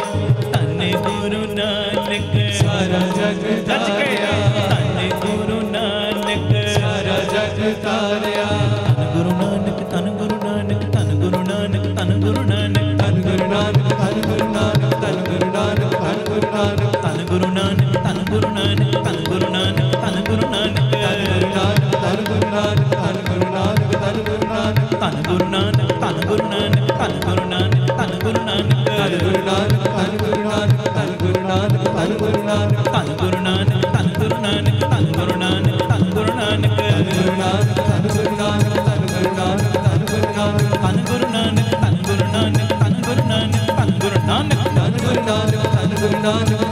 Speaker 2: ਧਨ ਗੁਰੂ ਨਾਨਕ
Speaker 4: ਸਾਰਾ ਜਗ
Speaker 2: ਗੱਜ ਕੇ ਧਨ ਗੁਰੂ ਨਾਨਕ
Speaker 4: ਸਾਰਾ ਜਗ ਤਾਰਿਆ।
Speaker 2: ਧਨ ਗੁਰੂ ਨਾਨਕ, ਧਨ ਗੁਰੂ ਨਾਨਕ, ਧਨ ਗੁਰੂ ਨਾਨਕ, ਧਨ ਗੁਰੂ ਨਾਨਕ,
Speaker 4: ਧੰਨ ਗੁਰੂ ਨਾਨਕ, ਧੰਨ ਗੁਰੂ ਨਾਨਕ, ਧੰਨ ਗੁਰੂ ਨਾਨਕ, ਧੰਨ ਗੁਰੂ ਨਾਨਕ,
Speaker 2: ਧਨ ਗੁਰੂ ਨਾਨਕ, ਧਨ ਗੁਰੂ ਨਾਨਕ, ਧਨ ਗੁਰੂ ਨਾਨਕ, ਧਨ ਗੁਰੂ ਨਾਨਕ,
Speaker 4: ਧੰਨ ਗੁਰੂ ਨਾਨਕ, ਧੰਨ ਗੁਰੂ ਨਾਨਕ, ਧੰਨ ਗੁਰੂ ਨਾਨਕ, ਧੰਨ ਗੁਰੂ ਨਾਨਕ,
Speaker 2: ਧਨ ਗੁਰੂ ਨਾਨਕ, ਧਨ ਗੁਰੂ ਨਾਨਕ, ਧਨ ਗੁਰੂ ਨਾਨਕ, ਧਨ ਗੁਰੂ ਨਾਨਕ,
Speaker 4: ਧੰਨ ਗੁਰੂ ਨਾਨਕ, ਧੰਨ ਗੁਰੂ ਨਾਨਕ, ਧੰਨ ਗੁਰੂ ਨਾਨਕ, ਧੰਨ ਗੁਰੂ ਨਾਨਕ,
Speaker 2: ਧਨ ਗੁਰੂ ਨਾਨਕ, ਧਨ ਗੁਰੂ ਨਾਨਕ, ਧਨ ਗੁਰੂ ਨਾਨਕ, ਧਨ ਗੁਰੂ ਨਾਨਕ,
Speaker 4: ਧੰਨ ਗੁਰੂ ਨਾਨਕ, ਧੰਨ ਗੁਰੂ ਨਾਨਕ, ਧੰਨ ਗੁਰੂ ਨਾਨਕ, ਧੰਨ ਗੁਰੂ ਨਾਨਕ,
Speaker 2: ਧਨ ਗੁਰੂ ਨਾਨਕ, ਧਨ ਗੁਰੂ ਨਾਨਕ, ਧਨ ਗੁਰੂ ਨਾਨਕ, ਧਨ ਗੁਰੂ ਨਾਨਕ,
Speaker 4: ਧੰਨ ਗੁਰੂ ਨਾਨਕ, ਧੰਨ ਗੁਰੂ ਨਾਨਕ, ਧੰਨ ਗੁਰੂ ਨਾਨਕ,
Speaker 2: ਧਨ ਗੁਰੂ ਨਾਨਕ, ਧਨ ਗੁਰੂ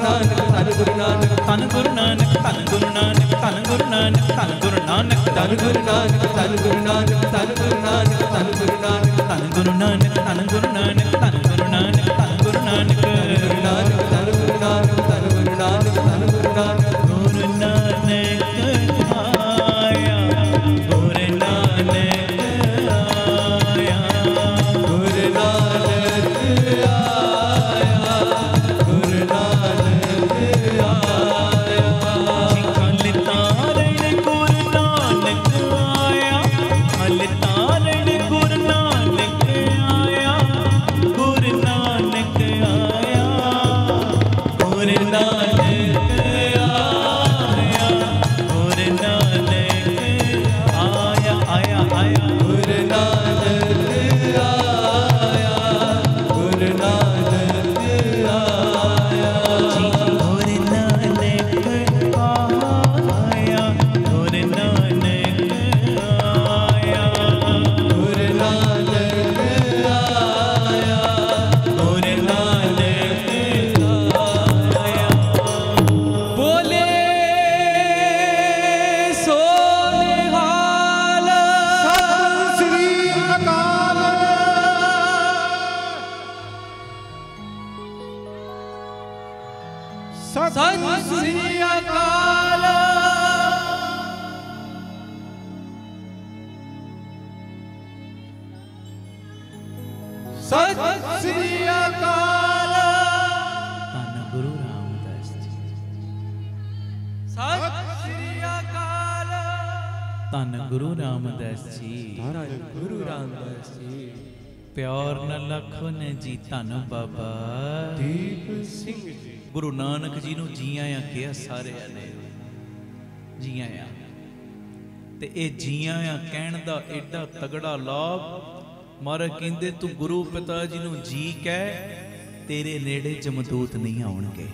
Speaker 2: ਨਾਨਕ, ਧਨ ਗੁਰੂ ਨਾਨਕ, ਧਨ ਗੁਰੂ ਨਾਨਕ,
Speaker 4: ਧੰਨ ਗੁਰੂ ਨਾਨਕ, ਧੰਨ ਗੁਰੂ ਨਾਨਕ, ਧੰਨ ਗੁਰੂ ਨਾਨਕ, ਧੰਨ ਗੁਰੂ ਨਾਨਕ,
Speaker 2: ਧਨ ਗੁਰੂ ਨਾਨਕ, ਧਨ ਗੁਰੂ ਨਾਨਕ, ਧਨ ਗੁਰੂ ਨਾਨਕ, ਧਨ ਗੁਰੂ ਨਾਨਕ,
Speaker 4: ਧੰਨ ਗੁਰੂ ਨਾਨਕ, ਧੰਨ ਗੁਰੂ ਨਾਨਕ, ਧੰਨ ਗੁਰੂ ਨਾਨਕ, ਧੰਨ ਗੁਰੂ ਨਾਨਕ,
Speaker 2: ਗੁਰੂ ਨਾਨਕ ਆਇਆ, ਗੁਰੂ ਨਾਨਕ ਆਇਆ,
Speaker 4: ਗੁਰੂ ਨਾਨਕ ਆਇਆ, ਗੁਰੂ ਨਾਨਕ ਆਇਆ।
Speaker 2: ਜੀ ਖਲ ਤਾਰਨ ਗੁਰੂ ਨਾਨਕ ਆਇਆ, ਖਲ ਤਾਰਨ ਗੁਰੂ ਨਾਨਕ ਆਇਆ, ਗੁਰੂ ਨਾਨਕ ਆਇਆ, ਗੁਰੂ ਨਾਨਕ ਆਇਆ, ਗੁਰੂ ਨਾਨਕ ਆਇਆ, ਆਇਆ, ਆਇਆ,
Speaker 4: ਗੁਰੂ ਨਾਨਕ ਆਇਆ, ਗੁਰੂ ਨਾਨਕ ਆਇਆ।
Speaker 2: ਜੀ ਗੁਰੂ ਨਾਨਕ ਆਇਆ, ਗੁਰੂ ਨਾਨਕ ਆਇਆ,
Speaker 4: ਗੁਰੂ ਨਾਨਕ ਆਇਆ,
Speaker 2: ਗੁਰੂ ਨਾਨਕ ਆਇਆ।
Speaker 4: ਬੋਲੇ ਸੋ ਨਿਹਾਲ।
Speaker 3: ਸਤਿ ਸ੍ਰੀ ਅਕਾਲ।
Speaker 4: ਸਤਿ ਸ੍ਰੀ ਅਕਾਲ। ਸਤਿ ਸ੍ਰੀ ਅਕਾਲ।
Speaker 2: ਧੰਨ ਗੁਰੂ ਰਾਮਦਾਸ ਜੀ,
Speaker 4: ਸਤਿ ਸ੍ਰੀ ਅਕਾਲ।
Speaker 2: ਧੰਨ ਗੁਰੂ ਰਾਮਦਾਸ ਜੀ।
Speaker 4: ਧੰਨ ਗੁਰੂ ਰਾਮਦਾਸ ਜੀ।
Speaker 2: ਪਿਆਰ ਨਾਲ ਆਖੋ ਨੇ ਜੀ ਧੰਨ ਬਾਬਾ
Speaker 4: ਦੀਪ ਸਿੰਘ ਜੀ।
Speaker 2: ਗੁਰੂ ਨਾਨਕ ਜੀ ਨੂੰ ਜੀ ਆਇਆਂ ਕਿਹਾ ਸਾਰਿਆਂ ਨੇ, ਜੀ ਆਇਆਂ। ਤੇ ਇਹ ਜੀ ਆਇਆਂ ਕਹਿਣ ਦਾ ਐਡਾ ਤਗੜਾ ਲਾਭ। ਮਹਾਰਾਜ ਕਹਿੰਦੇ ਤੂੰ ਗੁਰੂ ਪਿਤਾ ਜੀ ਨੂੰ ਜੀ ਕਹਿ, ਤੇਰੇ ਨੇੜੇ ਜਮਦੂਤ ਨਹੀਂ ਆਉਣਗੇ।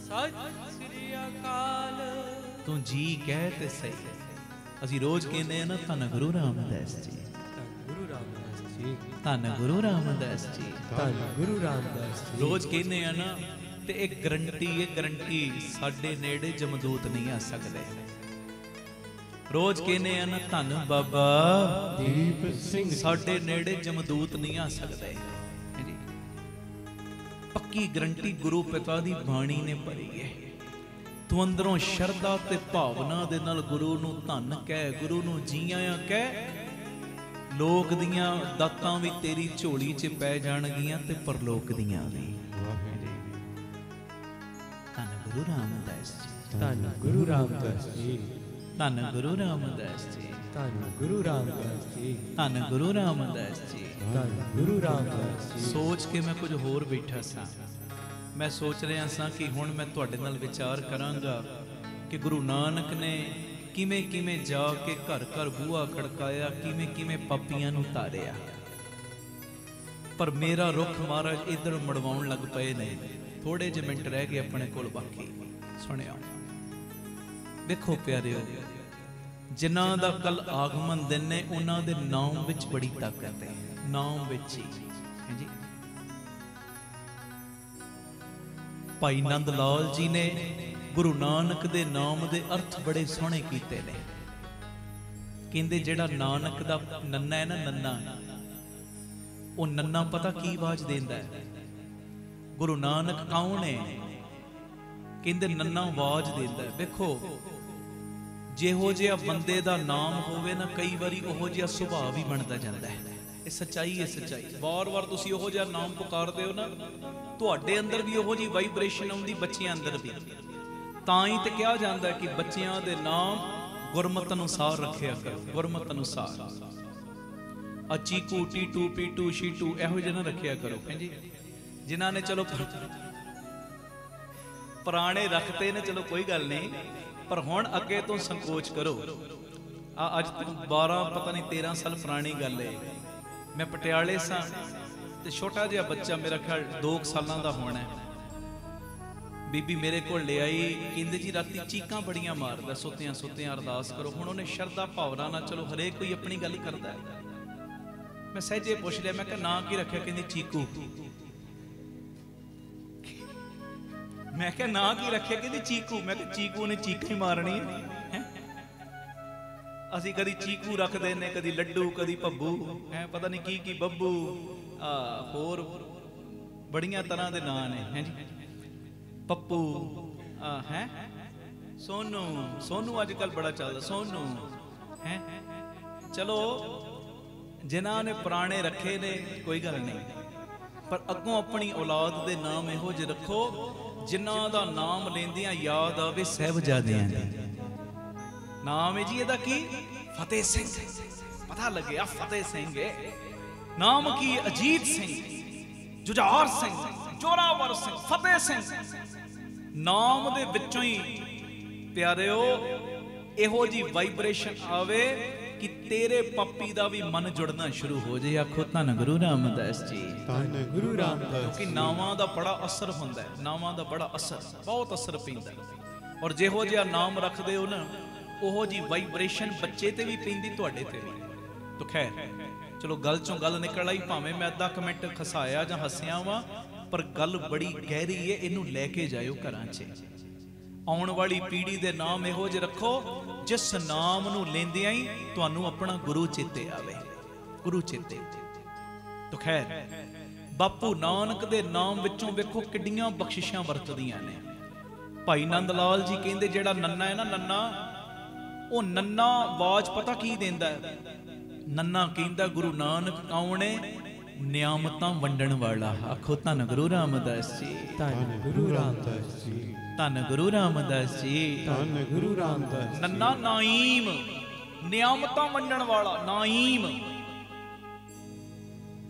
Speaker 4: ਸਤਿ ਸ੍ਰੀ ਅਕਾਲ।
Speaker 2: ਤੂੰ ਜੀ ਕਹਿ ਤੇ ਸਹੀ। ਅਸੀਂ ਰੋਜ਼ ਕਹਿੰਦੇ ਆ ਨਾ ਧੰਨ ਗੁਰੂ ਰਾਮਦਾਸ ਜੀ,
Speaker 4: ਗੁਰੂ ਰਾਮਦਾਸ ਜੀ।
Speaker 2: ਧੰਨ ਗੁਰੂ ਰਾਮਦਾਸ ਜੀ,
Speaker 4: ਧੰਨ ਗੁਰੂ ਰਾਮਦਾਸ ਜੀ।
Speaker 2: ਰੋਜ਼ ਕਹਿੰਦੇ ਆ ਨਾ। ਤੇ ਇਹ ਗਰੰਟੀ ਸਾਡੇ ਨੇੜੇ ਜਮਦੂਤ ਨਹੀਂ ਆ ਸਕਦੇ। ਰੋਜ਼ ਕਹਿੰਦੇ ਆ ਨਾ ਧੰਨ ਬਾਬਾ
Speaker 4: ਦੀਪ ਸਿੰਘ
Speaker 2: ਸਾਡੇ ਨੇੜੇ ਜਮਦੂਤ ਨਹੀਂ ਆ ਸਕਦੇ। ਪੱਕੀ ਗਰੰਟੀ ਗੁਰੂ ਪਿਤਾ ਦੀ ਬਾਣੀ ਨੇ ਭਰੀ ਹੈ। ਤੂੰ ਅੰਦਰੋਂ ਸ਼ਰਧਾ ਤੇ ਭਾਵਨਾ ਦੇ ਨਾਲ ਗੁਰੂ ਨੂੰ ਧੰਨ ਕਹਿ, ਗੁਰੂ ਨੂੰ ਜੀ ਆਇਆਂ ਕਹਿ, ਲੋਕ ਦੀਆਂ ਦਾਤਾਂ ਵੀ ਤੇਰੀ ਝੋਲੀ 'ਚ ਪੈ ਜਾਣਗੀਆਂ ਤੇ ਪਰਲੋਕ ਦੀਆਂ ਵੀ। ਧੰਨ ਗੁਰੂ ਰਾਮਦਾਸ ਜੀ,
Speaker 4: ਧੰਨ ਗੁਰੂ ਰਾਮਦਾਸ ਜੀ।
Speaker 2: ਧੰਨ ਗੁਰੂ ਰਾਮਦਾਸ ਜੀ,
Speaker 4: ਧੰਨ ਗੁਰੂ ਰਾਮਦਾਸ ਜੀ।
Speaker 2: ਧੰਨ ਗੁਰੂ ਰਾਮਦਾਸ ਜੀ।
Speaker 4: ਧੰਨ ਗੁਰੂ ਰਾਮਦਾਸ ਜੀ।
Speaker 2: ਸੋਚ ਕੇ ਮੈਂ ਕੁਝ ਹੋਰ ਬੈਠਾ ਸਾਂ। ਮੈਂ ਸੋਚ ਰਿਹਾ ਸਾਂ ਕਿ ਹੁਣ ਮੈਂ ਤੁਹਾਡੇ ਨਾਲ ਵਿਚਾਰ ਕਰਾਂਗਾ ਕਿ ਗੁਰੂ ਨਾਨਕ ਨੇ
Speaker 1: किवें किवें जाके घर घर बूहा खड़काया, किवें किवें पापियां नूं तारिया। पर मेरा रुख महाराज इधर मुड़वाउण लग पए ने। थोड़े जे मिनट रह गए अपने कोल, बाकी सुनिया। देखो प्यारिओ, जिन्हां दा कल आगमन दिन ने उन्हां दे नाम विच बड़ी ताकत है, नाम विच ही है जी। भाई नंद लाल जी ने गुरु नानक दे नाम दे अर्थ बड़े सोहणे कीते ने। कहंदे जिहड़ा नानक दा नन्ना है ना, नन्ना, वो नन्ना पता की आवाज देंदा है? गुरु नानक कौन है? कहंदे नन्ना आवाज देंदा है। देखो ਜਿਹੋ ਜਿਹਾ ਬੰਦੇ ਦਾ ਨਾਮ ਹੋਵੇ ਨਾ, ਕਈ ਵਾਰੀ ਉਹੋ ਜਿਹਾ ਸੁਭਾਅ ਵੀ ਬਣਦਾ ਜਾਂਦਾ ਹੈ। ਇਹ ਸੱਚਾਈ ਹੈ, ਸੱਚਾਈ। ਵਾਰ-ਵਾਰ ਤੁਸੀਂ ਉਹੋ ਜਿਹਾ ਨਾਮ ਪੁਕਾਰਦੇ ਹੋ ਨਾ, ਤੁਹਾਡੇ ਅੰਦਰ ਵੀ ਉਹੋ ਜਿਹੀ ਵਾਈਬ੍ਰੇਸ਼ਨ ਆਉਂਦੀ, ਬੱਚਿਆਂ ਅੰਦਰ ਵੀ। ਤਾਂ ਹੀ ਤੇ ਕਿਹਾ ਜਾਂਦਾ ਕਿ ਬੱਚਿਆਂ ਦੇ ਨਾਮ ਗੁਰਮਤਿ ਅਨੁਸਾਰ ਰੱਖਿਆ ਕਰੋ, ਗੁਰਮਤਿ ਅਨੁਸਾਰ। ਆ ਚੀਕੂ, ਟੀਟੂ, ਪੀਟੂ, ਸ਼ੀਟੂ ਇਹੋ ਜਿਹੇ ਨਾ ਰੱਖਿਆ ਕਰੋ, ਹਾਂਜੀ। ਜਿਨ੍ਹਾਂ ਨੇ ਚਲੋ ਪੁਰਾਣੇ ਰੱਖਤੇ ਨੇ, ਚਲੋ ਕੋਈ ਗੱਲ ਨਹੀਂ, पर हुण अगे तो संकोच करो। अज तो 12 पता नहीं 13 साल पुरानी गल है। मैं पटियाले सा ते छोटा जिहा बच्चा, मेरा ख्याल 2 सालों का होना है, बीबी मेरे को ले आई। कहंदे जी राती चीकां बड़ियां मारदा, सुत्तियां सुत्तियां अरदास करो। हुण उन्हें शरदा भावना ना, चलो हरेक कोई अपनी गल करदा है। मैं सहजे पुछ लिया, मैं कहा नां की रखिया? कहंदी चीकू। मैं क्या ना की रखे? कहती चीकू। मैं क्या चीकू ने चीका ही मारनी है? असी कदी चीकू रखते ने, कदी लड्डू, कदी भब्बू, है पता नहीं की बब्बू, होर बड़ियां तरह के नां ने, हैं जी। पप्पू है, सोनू, सोनू अजकल बड़ा चलता, सोनू है। चलो जिन्हां ने पुराने रखे ने कोई गल नहीं, पर अगों अपनी औलाद दे नाम इहो जे रखो जिन्हां दा नाम लेंदियां याद आवे साहिबजादियां दी। नाम है जी एदा की? फतेह सिंह। पता लगे आ फतेह सिंह है। नाम की? अजीत सिंह, जुझार सिंह, जोरावर सिंह, फतेह सिंह। नाम दे विचों ही प्यारिओ इहो जी वाइब्रेशन आवे कि तेरे पप्पी दा भी मन जुड़ना शुरू हो जाए। आखो धन गुरु रामदास जी,
Speaker 3: धन गुरु रामदास।
Speaker 1: क्योंकि नावां दा बड़ा असर हुंदा है, नावां दा बड़ा असर, बहुत असर पैंदा है। और जिहो जिहा नाम रखदे हो ना, ओहो जी वाइब्रेशन बच्चे ते भी पैंदी, तुहाडे ते भी। तो खैर चलो गल चों गल निकल आई, भावें मैं अद्धा कमेंट खसाया जां हसिया वां, पर गल बड़ी गहरी है। इनू लैके जाओ घरां 'च। आउण वाली पीढ़ी दे नाम इहो जे रखो जिस नाम नूं लेंदियां ही तुहानूं अपना गुरु चेते आवे, गुरु चेते। तो खैर बापू नानक दे नाम विचों वेखो किड्डियां बख्शिशां वरतदियां ने। भाई नंद लाल जी कहंदे जिहड़ा नन्ना है ना, नन्ना, वो नन्ना आवाज पता की देंदा है? नन्ना कहंदा गुरु नानक कौन है? नियामतां वंडण वाला। आखो धन गुरु रामदास जी,
Speaker 3: धन गुरु रामदास जी,
Speaker 1: धन गुरु रामदास जी,
Speaker 3: धन गुरु रामदास।
Speaker 1: नन्ना नाईम, नियामतां वंडण वाला, नाईम।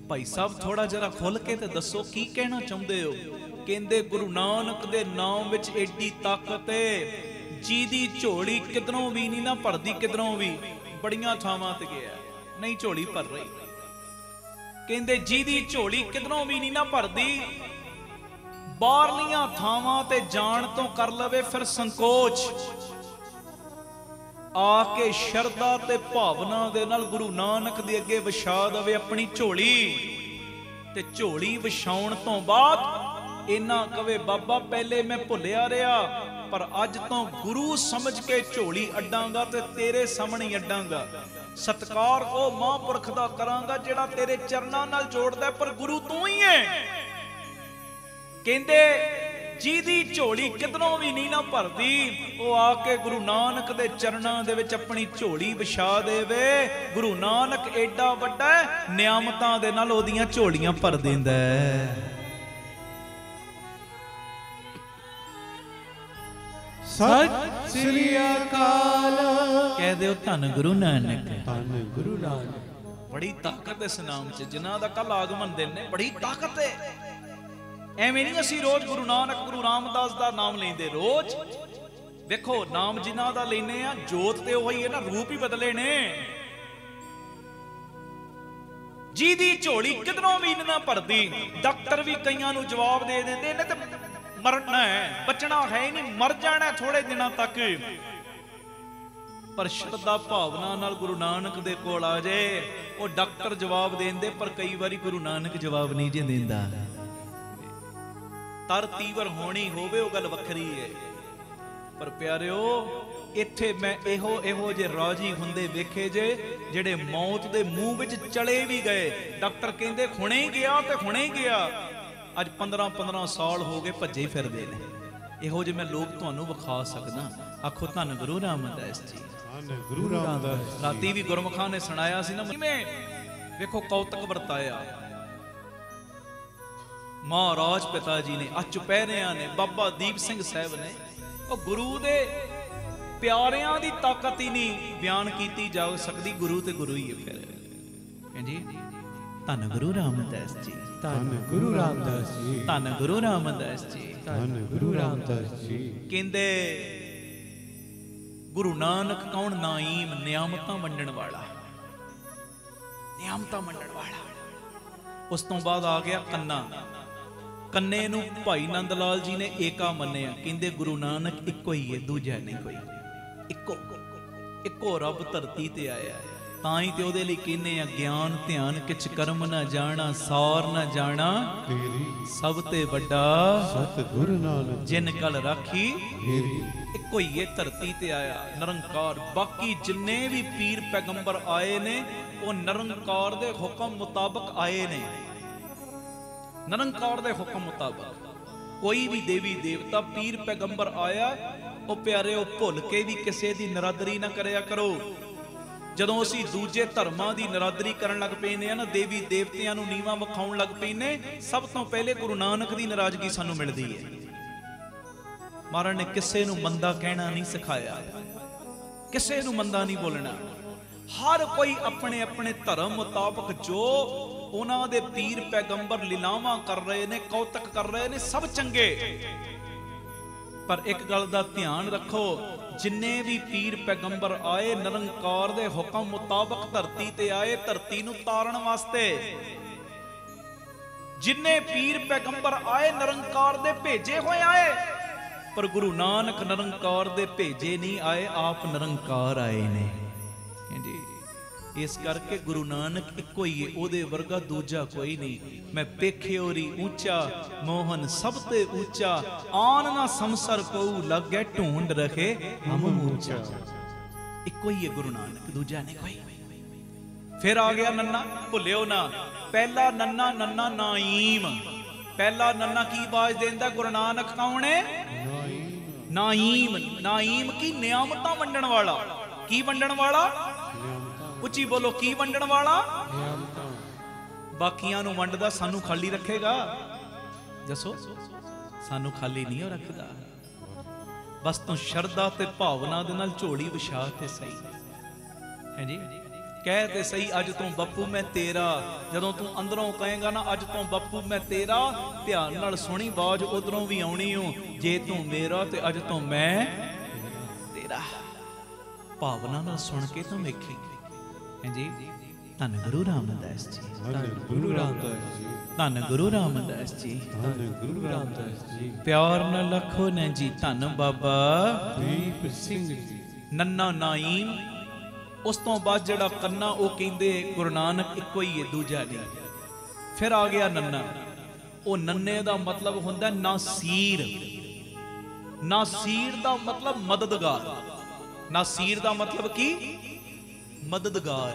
Speaker 1: भाई साहब थोड़ा जरा खुल के ते दसो की कहना चाहुंदे हो? कहंदे गुरु नानक दे नाम विच एडी ताकत है, जिहदी झोली किधरों भी नहीं ना भरदी, किधरों भी। बड़ियां थावां ते गया नहीं झोली भर रही। कहंदे जिहदी झोली किधरों भी नहीं ना भरदी, बाहरलियां थावां ते जाण तो कर लवे फिर संकोच, आके शरदा ते भावना दे नाल गुरु नानक दे अगे विछा दवे अपनी झोली। ते झोली विछाउण तो बाद इन्ना कवे बाबा पहले मैं भुलिया रहा, पर अज तो गुरु समझ के झोली अड्डांगा ते तेरे सामने अड्डांगा। सत्कार ओ महापुरख दा करांगा जेड़ा तेरे चरनां नाल जोड़दा, पर गुरु तू ही है। कहंदे जिहदी झोली किधरों भी नहीं ना भरदी, वो आके गुरु नानक दे चरनां दे विच अपनी झोली विछा देवे। गुरु नानक एडा वड्डा है, नियामतां दे नाल ओदियां झोलियां भर दिंदा है।
Speaker 3: सत श्री अकाल।
Speaker 1: कह दो धन गुरु नानक,
Speaker 3: धन गुरु नानक।
Speaker 1: बड़ी ताकत इस नाम च, जिन्हां दा कल आगमन दिन ने, बड़ी ताकत है। एवें नहीं असीं रोज गुरु नानक गुरु रामदास दा नाम लेंदे, रोज
Speaker 2: ਵੇਖੋ ਨਾਮ ਜਿਨ੍ਹਾਂ ਦਾ ਲੈਨੇ ਆ, ਜੋਤ ਤੇ ਉਹੀ ਹੈ ਨਾ, ਰੂਪ ਹੀ ਬਦਲੇ ਨੇ। ਜਿਹਦੀ ਝੋਲੀ ਕਿਧਰੋਂ ਵੀ ਨਾ ਭਰਦੀ। ਡਾਕਟਰ ਵੀ ਕਈਆਂ ਨੂੰ ਜਵਾਬ ਦੇ ਦਿੰਦੇ ਨੇ ਤੇ ਮਰਨਾ ਹੈ, ਬਚਣਾ ਹੈ ਹੀ ਨਹੀਂ, ਮਰ ਜਾਣਾ ਥੋੜੇ ਦਿਨਾਂ ਤੱਕ। ਪਰ ਸ਼ਰਧਾ ਭਾਵਨਾ ਨਾਲ ਗੁਰੂ ਨਾਨਕ ਦੇ ਕੋਲ ਆ ਜਾਏ, ਉਹ ਡਾਕਟਰ ਜਵਾਬ ਦੇਂਦੇ, ਪਰ ਕਈ ਵਾਰੀ ਗੁਰੂ ਨਾਨਕ ਜਵਾਬ ਨਹੀਂ ਜੇ ਦਿੰਦਾ। ਤਰ ਤੀਵਰ ਹੋਣੀ ਹੋਵੇ ਉਹ ਗੱਲ ਵੱਖਰੀ ਹੈ, ਪਰ ਪਿਆਰਿਓ ਇੱਥੇ ਮੈਂ ਇਹੋ ਜੇ ਰਾਜੀ ਹੁੰਦੇ ਵੇਖੇ ਜੇ ਜਿਹੜੇ ਮੌਤ ਦੇ ਮੂੰਹ ਵਿੱਚ ਚਲੇ ਵੀ ਗਏ। ਡਾਕਟਰ ਕਹਿੰਦੇ ਹੁਣੇ ਹੀ ਗਿਆ ਤੇ ਹੁਣੇ ਹੀ ਗਿਆ। ਅੱਜ 15 ਸਾਲ ਹੋ ਗਏ ਭੱਜੇ ਫਿਰਦੇ ਨੇ। ਇਹੋ ਜਿਹੇ ਮੈਂ ਲੋਕ ਤੁਹਾਨੂੰ ਵਿਖਾ ਸਕਦਾ। ਆਖੋ ਧੰਨ ਗੁਰੂ ਰਾਮਦਾਸ ਜੀ।
Speaker 3: ਧੰਨ ਗੁਰੂ ਰਾਮਦਾਸ।
Speaker 2: ਰਾਤੀ ਵੀ ਗੁਰਮੁਖਾਂ ਨੇ ਸੁਣਾਇਆ ਸੀ ਨਾ, ਕਿਵੇਂ ਵੇਖੋ ਕੌਤਕ ਵਰਤਾਇਆ। ਮਹਾਰਾਜ ਪਿਤਾ ਜੀ ਨੇ, ਚੁਪਹਿਰਿਆਂ ਨੇ, ਬਾਬਾ ਦੀਪ ਸਿੰਘ ਸਾਹਿਬ ਨੇ, ਉਹ ਗੁਰੂ ਦੇ ਪਿਆਰਿਆਂ ਦੀ ਤਾਕਤ ਹੀ ਨਹੀਂ ਬਿਆਨ ਕੀਤੀ ਜਾ ਸਕਦੀ। ਗੁਰੂ ਤੇ ਗੁਰੂ ਹੀ ਹੈ। ਫਿਰ ਕਹਿੰਦੀ ਧੰਨ ਗੁਰੂ ਰਾਮਦਾਸ ਜੀ।
Speaker 3: ਧੰਨ ਗੁਰੂ ਰਾਮਦਾਸ ਜੀ।
Speaker 2: ਧੰਨ ਗੁਰੂ ਰਾਮਦਾਸ ਜੀ।
Speaker 3: ਧੰਨ ਗੁਰੂ ਰਾਮਦਾਸ ਜੀ।
Speaker 2: ਕਹਿੰਦੇ ਗੁਰੂ ਨਾਨਕ ਕੌਣ? ਨਾਈਮ, ਨਿਆਮਤਾਂ ਵੰਡਣ ਵਾਲਾ, ਨਿਆਮਤਾਂ ਵੰਡਣ ਵਾਲਾ। ਉਸ ਤੋਂ ਬਾਅਦ ਆ ਗਿਆ ਕੰਨਾ। ਕੰਨੇ ਨੂੰ ਭਾਈ ਨੰਦ ਲਾਲ ਜੀ ਨੇ ਏਕਾ ਮੰਨਿਆ। ਕਹਿੰਦੇ ਗੁਰੂ ਨਾਨਕ ਇੱਕੋ ਹੀ ਹੈ, ਦੂਜਾ ਨਹੀਂ ਕੋਈ। ਇੱਕੋ ਰੱਬ ਧਰਤੀ ਤੇ ਆਇਆ ਹੈ। ਤਾਂ ਹੀ ਤੇ ਉਹਦੇ ਲਈ ਕਹਿੰਦੇ ਆ, ਗਿਆਨ ਧਿਆਨ ਕਿਛ ਕਰਮ ਨਾ ਜਾਣਾ, ਸਾਰ ਨਾ ਜਾਣਾ
Speaker 3: ਤੇਰੀ
Speaker 2: ਸਭ ਤੇ ਵੱਡਾ
Speaker 3: ਸਤਿਗੁਰ ਨਾਨਕ
Speaker 2: ਜਿਨ ਕਲ ਰਾਖੀ
Speaker 3: ਮੇਰੀ।
Speaker 2: ਇੱਕੋ ਹੀ ਇਹ ਧਰਤੀ ਤੇ ਆਇਆ ਨਿਰੰਕਾਰ। ਬਾਕੀ ਜਿੰਨੇ ਵੀ ਪੀਰ ਪੈਗੰਬਰ ਆਏ ਨੇ ਉਹ ਨਿਰੰਕਾਰ ਦੇ ਹੁਕਮ ਮੁਤਾਬਕ ਆਏ ਨੇ। ਨਿਰੰਕਾਰ ਦੇ ਹੁਕਮ ਮੁਤਾਬਕ ਕੋਈ ਵੀ ਦੇਵੀ ਦੇਵਤਾ ਪੀਰ ਪੈਗੰਬਰ ਆਇਆ, ਉਹ ਪਿਆਰਿਓ ਭੁੱਲ ਕੇ ਵੀ ਕਿਸੇ ਦੀ ਨਰਾਦਰੀ ਨਾ ਕਰਿਆ ਕਰੋ। ਜਦੋਂ ਅਸੀਂ ਦੂਜੇ ਧਰਮਾਂ ਦੀ ਨਰਾਦਰੀ ਕਰਨ ਲੱਗ ਪੈਨੇ ਆ ਨਾ, ਦੇਵੀ ਦੇਵਤਿਆਂ ਨੂੰ ਨੀਵਾਂ ਵਿਖਾਉਣ ਲੱਗ ਪੈਨੇ, ਸਭ ਤੋਂ ਪਹਿਲੇ ਗੁਰੂ ਨਾਨਕ ਦੀ ਨਾਰਾਜ਼ਗੀ ਸਾਨੂੰ ਮਿਲਦੀ ਹੈ। ਮਹਾਰਾਜ ਨੇ ਕਿਸੇ ਨੂੰ ਮੰਦਾ ਕਹਿਣਾ ਨਹੀਂ ਸਿਖਾਇਆ, ਕਿਸੇ ਨੂੰ ਮੰਦਾ ਨਹੀਂ ਬੋਲਣਾ। ਹਰ ਕੋਈ ਆਪਣੇ ਆਪਣੇ ਧਰਮ ਮੁਤਾਬਕ ਜੋ ਉਹਨਾਂ ਦੇ ਪੀਰ ਪੈਗੰਬਰ ਲੀਲਾਵਾਂ ਕਰ ਰਹੇ ਨੇ, ਕੌਤਕ ਕਰ ਰਹੇ ਨੇ, ਸਭ ਚੰਗੇ। ਪਰ ਇੱਕ ਗੱਲ ਦਾ ਧਿਆਨ ਰੱਖੋ, ਜਿੰਨੇ ਵੀ ਪੀਰ ਪੈਗੰਬਰ ਆਏ ਨਿਰੰਕਾਰ ਦੇ ਹੁਕਮ ਮੁਤਾਬਕ ਧਰਤੀ ਤੇ ਆਏ, ਧਰਤੀ ਨੂੰ ਤਾਰਨ ਵਾਸਤੇ। ਜਿੰਨੇ ਪੀਰ ਪੈਗੰਬਰ ਆਏ ਨਿਰੰਕਾਰ ਦੇ ਭੇਜੇ ਹੋਏ ਆਏ, ਪਰ ਗੁਰੂ ਨਾਨਕ ਨਿਰੰਕਾਰ ਦੇ ਭੇਜੇ ਨਹੀਂ ਆਏ, ਆਪ ਨਿਰੰਕਾਰ ਆਏ ਨੇ। ਇਸ ਕਰਕੇ ਗੁਰੂ ਨਾਨਕ ਇੱਕੋ ਹੀ ਹੈ, ਉਹਦੇ ਵਰਗਾ ਦੂਜਾ ਕੋਈ ਨਹੀਂ। ਮੈਂ ਪੇਖਿਓਰੀ ਉੱਚਾ ਮੋਹਨ ਸਭ ਤੇ ਉੱਚਾ, ਆਨ ਨਾ ਸੰਸਰ ਕਉ ਲੱਗੈ ਢੂੰਡ ਰਖੇ ਹਮ ਉੱਚਾ। ਇੱਕੋ ਹੀ ਹੈ ਗੁਰੂ ਨਾਨਕ, ਦੂਜਾ ਨਹੀਂ ਕੋਈ। ਫਿਰ ਆ ਗਿਆ ਨੰਨਾ, ਭੁੱਲਿਓ ਨਾ। ਪਹਿਲਾ ਨੰਨਾ, ਨੰਨਾ ਨਾਈਮ। ਪਹਿਲਾ ਨੰਨਾ ਕੀ ਆਵਾਜ਼ ਦਿੰਦਾ? ਗੁਰੂ ਨਾਨਕ ਕੌਣ ਹੈ? ਨਾਈਮ। ਨਾਈਮ ਕੀ? ਨਿਆਮਤਾਂ ਵੰਡਣ ਵਾਲਾ। ਕੀ ਵੰਡਣ ਵਾਲਾ? ਉੱਚੀ ਬੋਲੋ, ਕੀ ਵੰਡਣ ਵਾਲਾ? ਬਾਕੀਆਂ ਨੂੰ ਵੰਡਦਾ, ਸਾਨੂੰ ਖਾਲੀ ਰੱਖੇਗਾ? ਦੱਸੋ, ਸਾਨੂੰ ਖਾਲੀ ਨਹੀਂ ਉਹ ਰੱਖਦਾ। ਬਸ ਤੂੰ ਸ਼ਰਧਾ ਤੇ ਭਾਵਨਾ ਦੇ ਨਾਲ ਝੋਲੀ ਵਿਛਾ ਤੇ ਸਹੀ ਹੈ ਜੀ। ਕਹਿ ਤੇ ਸਹੀ, ਅੱਜ ਤੋਂ ਬਾਪੂ ਮੈਂ ਤੇਰਾ। ਜਦੋਂ ਤੂੰ ਅੰਦਰੋਂ ਕਹੇਗਾ ਨਾ ਅੱਜ ਤੋਂ ਬਾਪੂ ਮੈਂ ਤੇਰਾ, ਧਿਆਨ ਨਾਲ ਸੁਣੀ, ਬਾਜ ਉਧਰੋਂ ਵੀ ਆਉਣੀ ਓ, ਜੇ ਤੂੰ ਮੇਰਾ ਤੇ ਅੱਜ ਤੋਂ ਮੈਂ ਤੇਰਾ। ਭਾਵਨਾ ਨਾਲ ਸੁਣ ਕੇ ਤਾਂ ਵੇਖੀ ਜੀ। ਧੰਨ ਗੁਰੂ ਰਾਮਦਾਸ ਜੀ।
Speaker 3: ਧੰਨ ਗੁਰੂ ਰਾਮਦਾਸ ਜੀ।
Speaker 2: ਧੰਨ ਗੁਰੂ ਰਾਮਦਾਸ ਜੀ।
Speaker 3: ਧੰਨ ਗੁਰੂ ਰਾਮਦਾਸ ਜੀ।
Speaker 2: ਪਿਆਰ ਨਾਲ ਲਖੋ ਨੇ ਜੀ। ਧੰਨ ਬਾਬਾ
Speaker 3: ਦੀਪ ਸਿੰਘ ਜੀ।
Speaker 2: ਨੰਨਾ ਨਾਈਮ। ਉਸ ਤੋਂ ਬਾਅਦ ਜਿਹੜਾ ਕੰਨਾ, ਉਹ ਕਹਿੰਦੇ ਗੁਰੂ ਨਾਨਕ ਇੱਕੋ ਹੀ ਹੈ, ਦੂਜਾ ਨਹੀਂ। ਫਿਰ ਆ ਗਿਆ ਨੰਨਾ। ਉਹ ਨੰਨੇ ਦਾ ਮਤਲਬ ਹੁੰਦਾ ਨਾਸੀਰ। ਨਾਸੀਰ ਦਾ ਮਤਲਬ ਮਦਦਗਾਰ। ਨਾਸੀਰ ਦਾ ਮਤਲਬ ਕੀ? ਮਦਦਗਾਰ,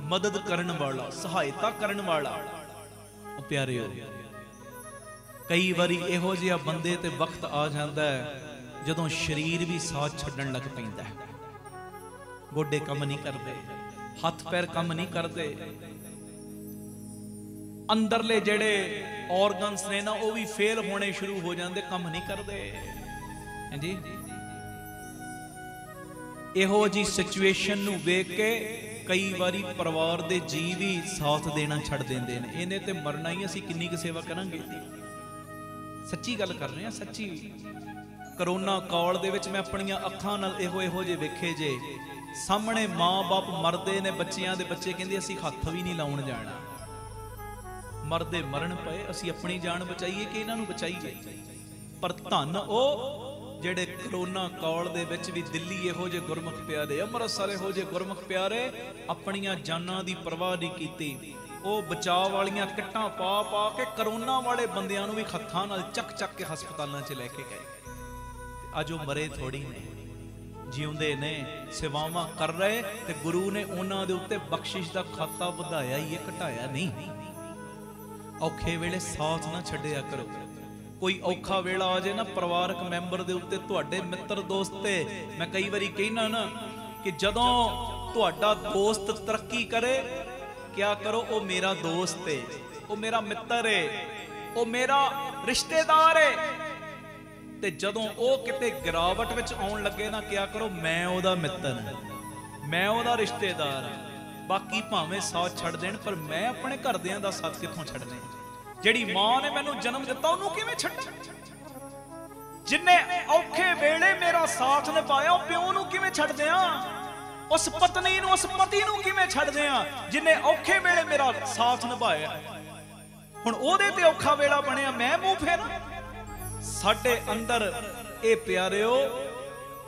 Speaker 2: ਮਦਦ ਕਰਨ ਵਾਲਾ, ਸਹਾਇਤਾ ਕਰਨ ਵਾਲਾ। ਉਹ ਪਿਆਰਿਓ, ਕਈ ਵਾਰੀ ਇਹੋ ਜਿਹਾ ਬੰਦੇ ਤੇ ਵਕਤ ਆ ਜਾਂਦਾ ਹੈ ਜਦੋਂ ਸਰੀਰ ਵੀ ਸਾਥ ਛੱਡਣ ਲੱਗ ਪੈਂਦਾ ਹੈ। ਗੋਡੇ ਕੰਮ ਨਹੀਂ ਕਰਦੇ, ਹੱਥ ਪੈਰ ਕੰਮ ਨਹੀਂ ਕਰਦੇ, ਅੰਦਰਲੇ ਜਿਹੜੇ ਆਰਗਨਸ ਨੇ ਨਾ ਉਹ ਵੀ ਫੇਲ ਹੋਣੇ ਸ਼ੁਰੂ ਹੋ ਜਾਂਦੇ, ਕੰਮ ਨਹੀਂ ਕਰਦੇ। ਹਾਂਜੀ, ਇਹੋ ਜੀ ਸਿਚੁਏਸ਼ਨ ਨੂੰ ਵੇਖ ਕੇ ਕਈ ਵਾਰੀ ਪਰਿਵਾਰ ਦੇ ਜੀਅ ਵੀ ਸਾਥ ਦੇਣਾ ਛੱਡ ਦਿੰਦੇ ਨੇ। ਇਹਨੇ ਤੇ ਮਰਨਾ ਹੀ, ਅਸੀਂ ਕਿੰਨੀ ਕੁ ਸੇਵਾ ਕਰਾਂਗੇ। ਸੱਚੀ ਗੱਲ ਕਰ ਰਹੇ ਹਾਂ, ਸੱਚੀ। ਕਰੋਨਾ ਕਾਲ ਦੇ ਵਿੱਚ ਮੈਂ ਆਪਣੀਆਂ ਅੱਖਾਂ ਨਾਲ ਇਹੋ ਜਿਹੇ ਵੇਖੇ ਜੇ, ਸਾਹਮਣੇ ਮਾਂ-ਬਾਪ ਮਰਦੇ ਨੇ, ਬੱਚਿਆਂ ਦੇ ਬੱਚੇ ਕਹਿੰਦੇ ਅਸੀਂ ਹੱਥ ਵੀ ਨਹੀਂ ਲਾਉਣ ਜਾਣਾ, ਮਰਦੇ ਮਰਨ ਪਏ, ਅਸੀਂ ਆਪਣੀ ਜਾਨ ਬਚਾਈਏ ਕਿ ਇਹਨਾਂ ਨੂੰ ਬਚਾਈਏ। ਪਰ ਧੰਨ ਉਹ ਜਿਹੜੇ ਕਰੋਨਾ ਕਾਲ ਦੇ ਵਿੱਚ ਵੀ ਦਿੱਲੀ ਇਹੋ ਜਿਹੇ ਗੁਰਮੁਖ ਪਿਆਰੇ, ਅੰਮ੍ਰਿਤਸਰ ਇਹੋ ਜਿਹੇ ਗੁਰਮੁਖ ਪਿਆਰੇ ਆਪਣੀਆਂ ਜਾਨਾਂ ਦੀ ਪਰਵਾਹ ਨਹੀਂ ਕੀਤੀ। ਉਹ ਬਚਾਅ ਵਾਲੀਆਂ ਕਿੱਟਾਂ ਪਾ ਕੇ ਕਰੋਨਾ ਵਾਲੇ ਬੰਦਿਆਂ ਨੂੰ ਵੀ ਹੱਥਾਂ ਨਾਲ ਚੱਕ ਕੇ ਹਸਪਤਾਲਾਂ 'ਚ ਲੈ ਕੇ ਗਏ। ਅੱਜ ਉਹ ਮਰੇ ਥੋੜੀ ਨੇ, ਜਿਉਂਦੇ ਨੇ, ਸੇਵਾਵਾਂ ਕਰ ਰਹੇ, ਤੇ ਗੁਰੂ ਨੇ ਉਹਨਾਂ ਦੇ ਉੱਤੇ ਬਖਸ਼ਿਸ਼ ਦਾ ਖਾਤਾ ਵਧਾਇਆ ਹੀ ਹੈ, ਘਟਾਇਆ ਨਹੀਂ। ਔਖੇ ਵੇਲੇ ਸਾਥ ਨਾ ਛੱਡਿਆ ਕਰੋ। ਕੋਈ ਔਖਾ ਵੇਲਾ ਆ ਜੇ ਨਾ ਪਰਿਵਾਰਕ ਮੈਂਬਰ ਦੇ ਉੱਤੇ, ਤੁਹਾਡੇ ਮਿੱਤਰ ਦੋਸਤ ਤੇ, ਮੈਂ ਕਈ ਵਾਰੀ ਕਹਿਣਾ ਨਾ ਕਿ ਜਦੋਂ ਤੁਹਾਡਾ ਦੋਸਤ ਤਰੱਕੀ ਕਰੇ, ਕਿਆ ਕਰੋ ਉਹ ਮੇਰਾ ਦੋਸਤ ਹੈ, ਉਹ ਮੇਰਾ ਮਿੱਤਰ ਹੈ, ਉਹ ਮੇਰਾ ਰਿਸ਼ਤੇਦਾਰ ਹੈ। ਤੇ ਜਦੋਂ ਉਹ ਕਿਤੇ ਗਿਰਾਵਟ ਵਿੱਚ ਆਉਣ ਲੱਗੇ ਨਾ, ਕਿਆ ਕਰੋ ਮੈਂ ਉਹਦਾ ਮਿੱਤਰ ਹਾਂ, ਮੈਂ ਉਹਦਾ ਰਿਸ਼ਤੇਦਾਰ ਹਾਂ। ਬਾਕੀ ਭਾਵੇਂ ਸਾਥ ਛੱਡ ਦੇਣ, ਪਰ ਮੈਂ ਆਪਣੇ ਘਰਦਿਆਂ ਦਾ ਸਾਥ ਕਿੱਥੋਂ ਛੱਡਣਾ? ਜਿਹੜੀ ਮਾਂ ਨੇ ਮੈਨੂੰ ਜਨਮ ਦਿੱਤਾ ਉਹਨੂੰ ਕਿਵੇਂ ਛੱਡਾਂ? ਜਿੰਨੇ ਔਖੇ ਵੇਲੇ ਮੇਰਾ ਸਾਥ ਨਿਭਾਇਆ, ਉਹ ਪਿਓ ਨੂੰ ਕਿਵੇਂ ਛੱਡ ਦਿਆਂ? ਉਸ ਪਤਨੀ ਨੂੰ, ਉਸ ਪਤੀ ਨੂੰ ਕਿਵੇਂ ਛੱਡ ਦਿਆਂ ਜਿੰਨੇ ਔਖੇ ਵੇਲੇ ਮੇਰਾ ਸਾਥ ਨਿਭਾਇਆ? ਹੁਣ ਉਹਦੇ ਤੇ ਔਖਾ ਵੇਲਾ ਬਣਿਆ, ਮੈਂ ਮੂੰਹ ਫੇਰਾਂ? ਸਾਡੇ ਅੰਦਰ ਇਹ ਪਿਆਰਿਓ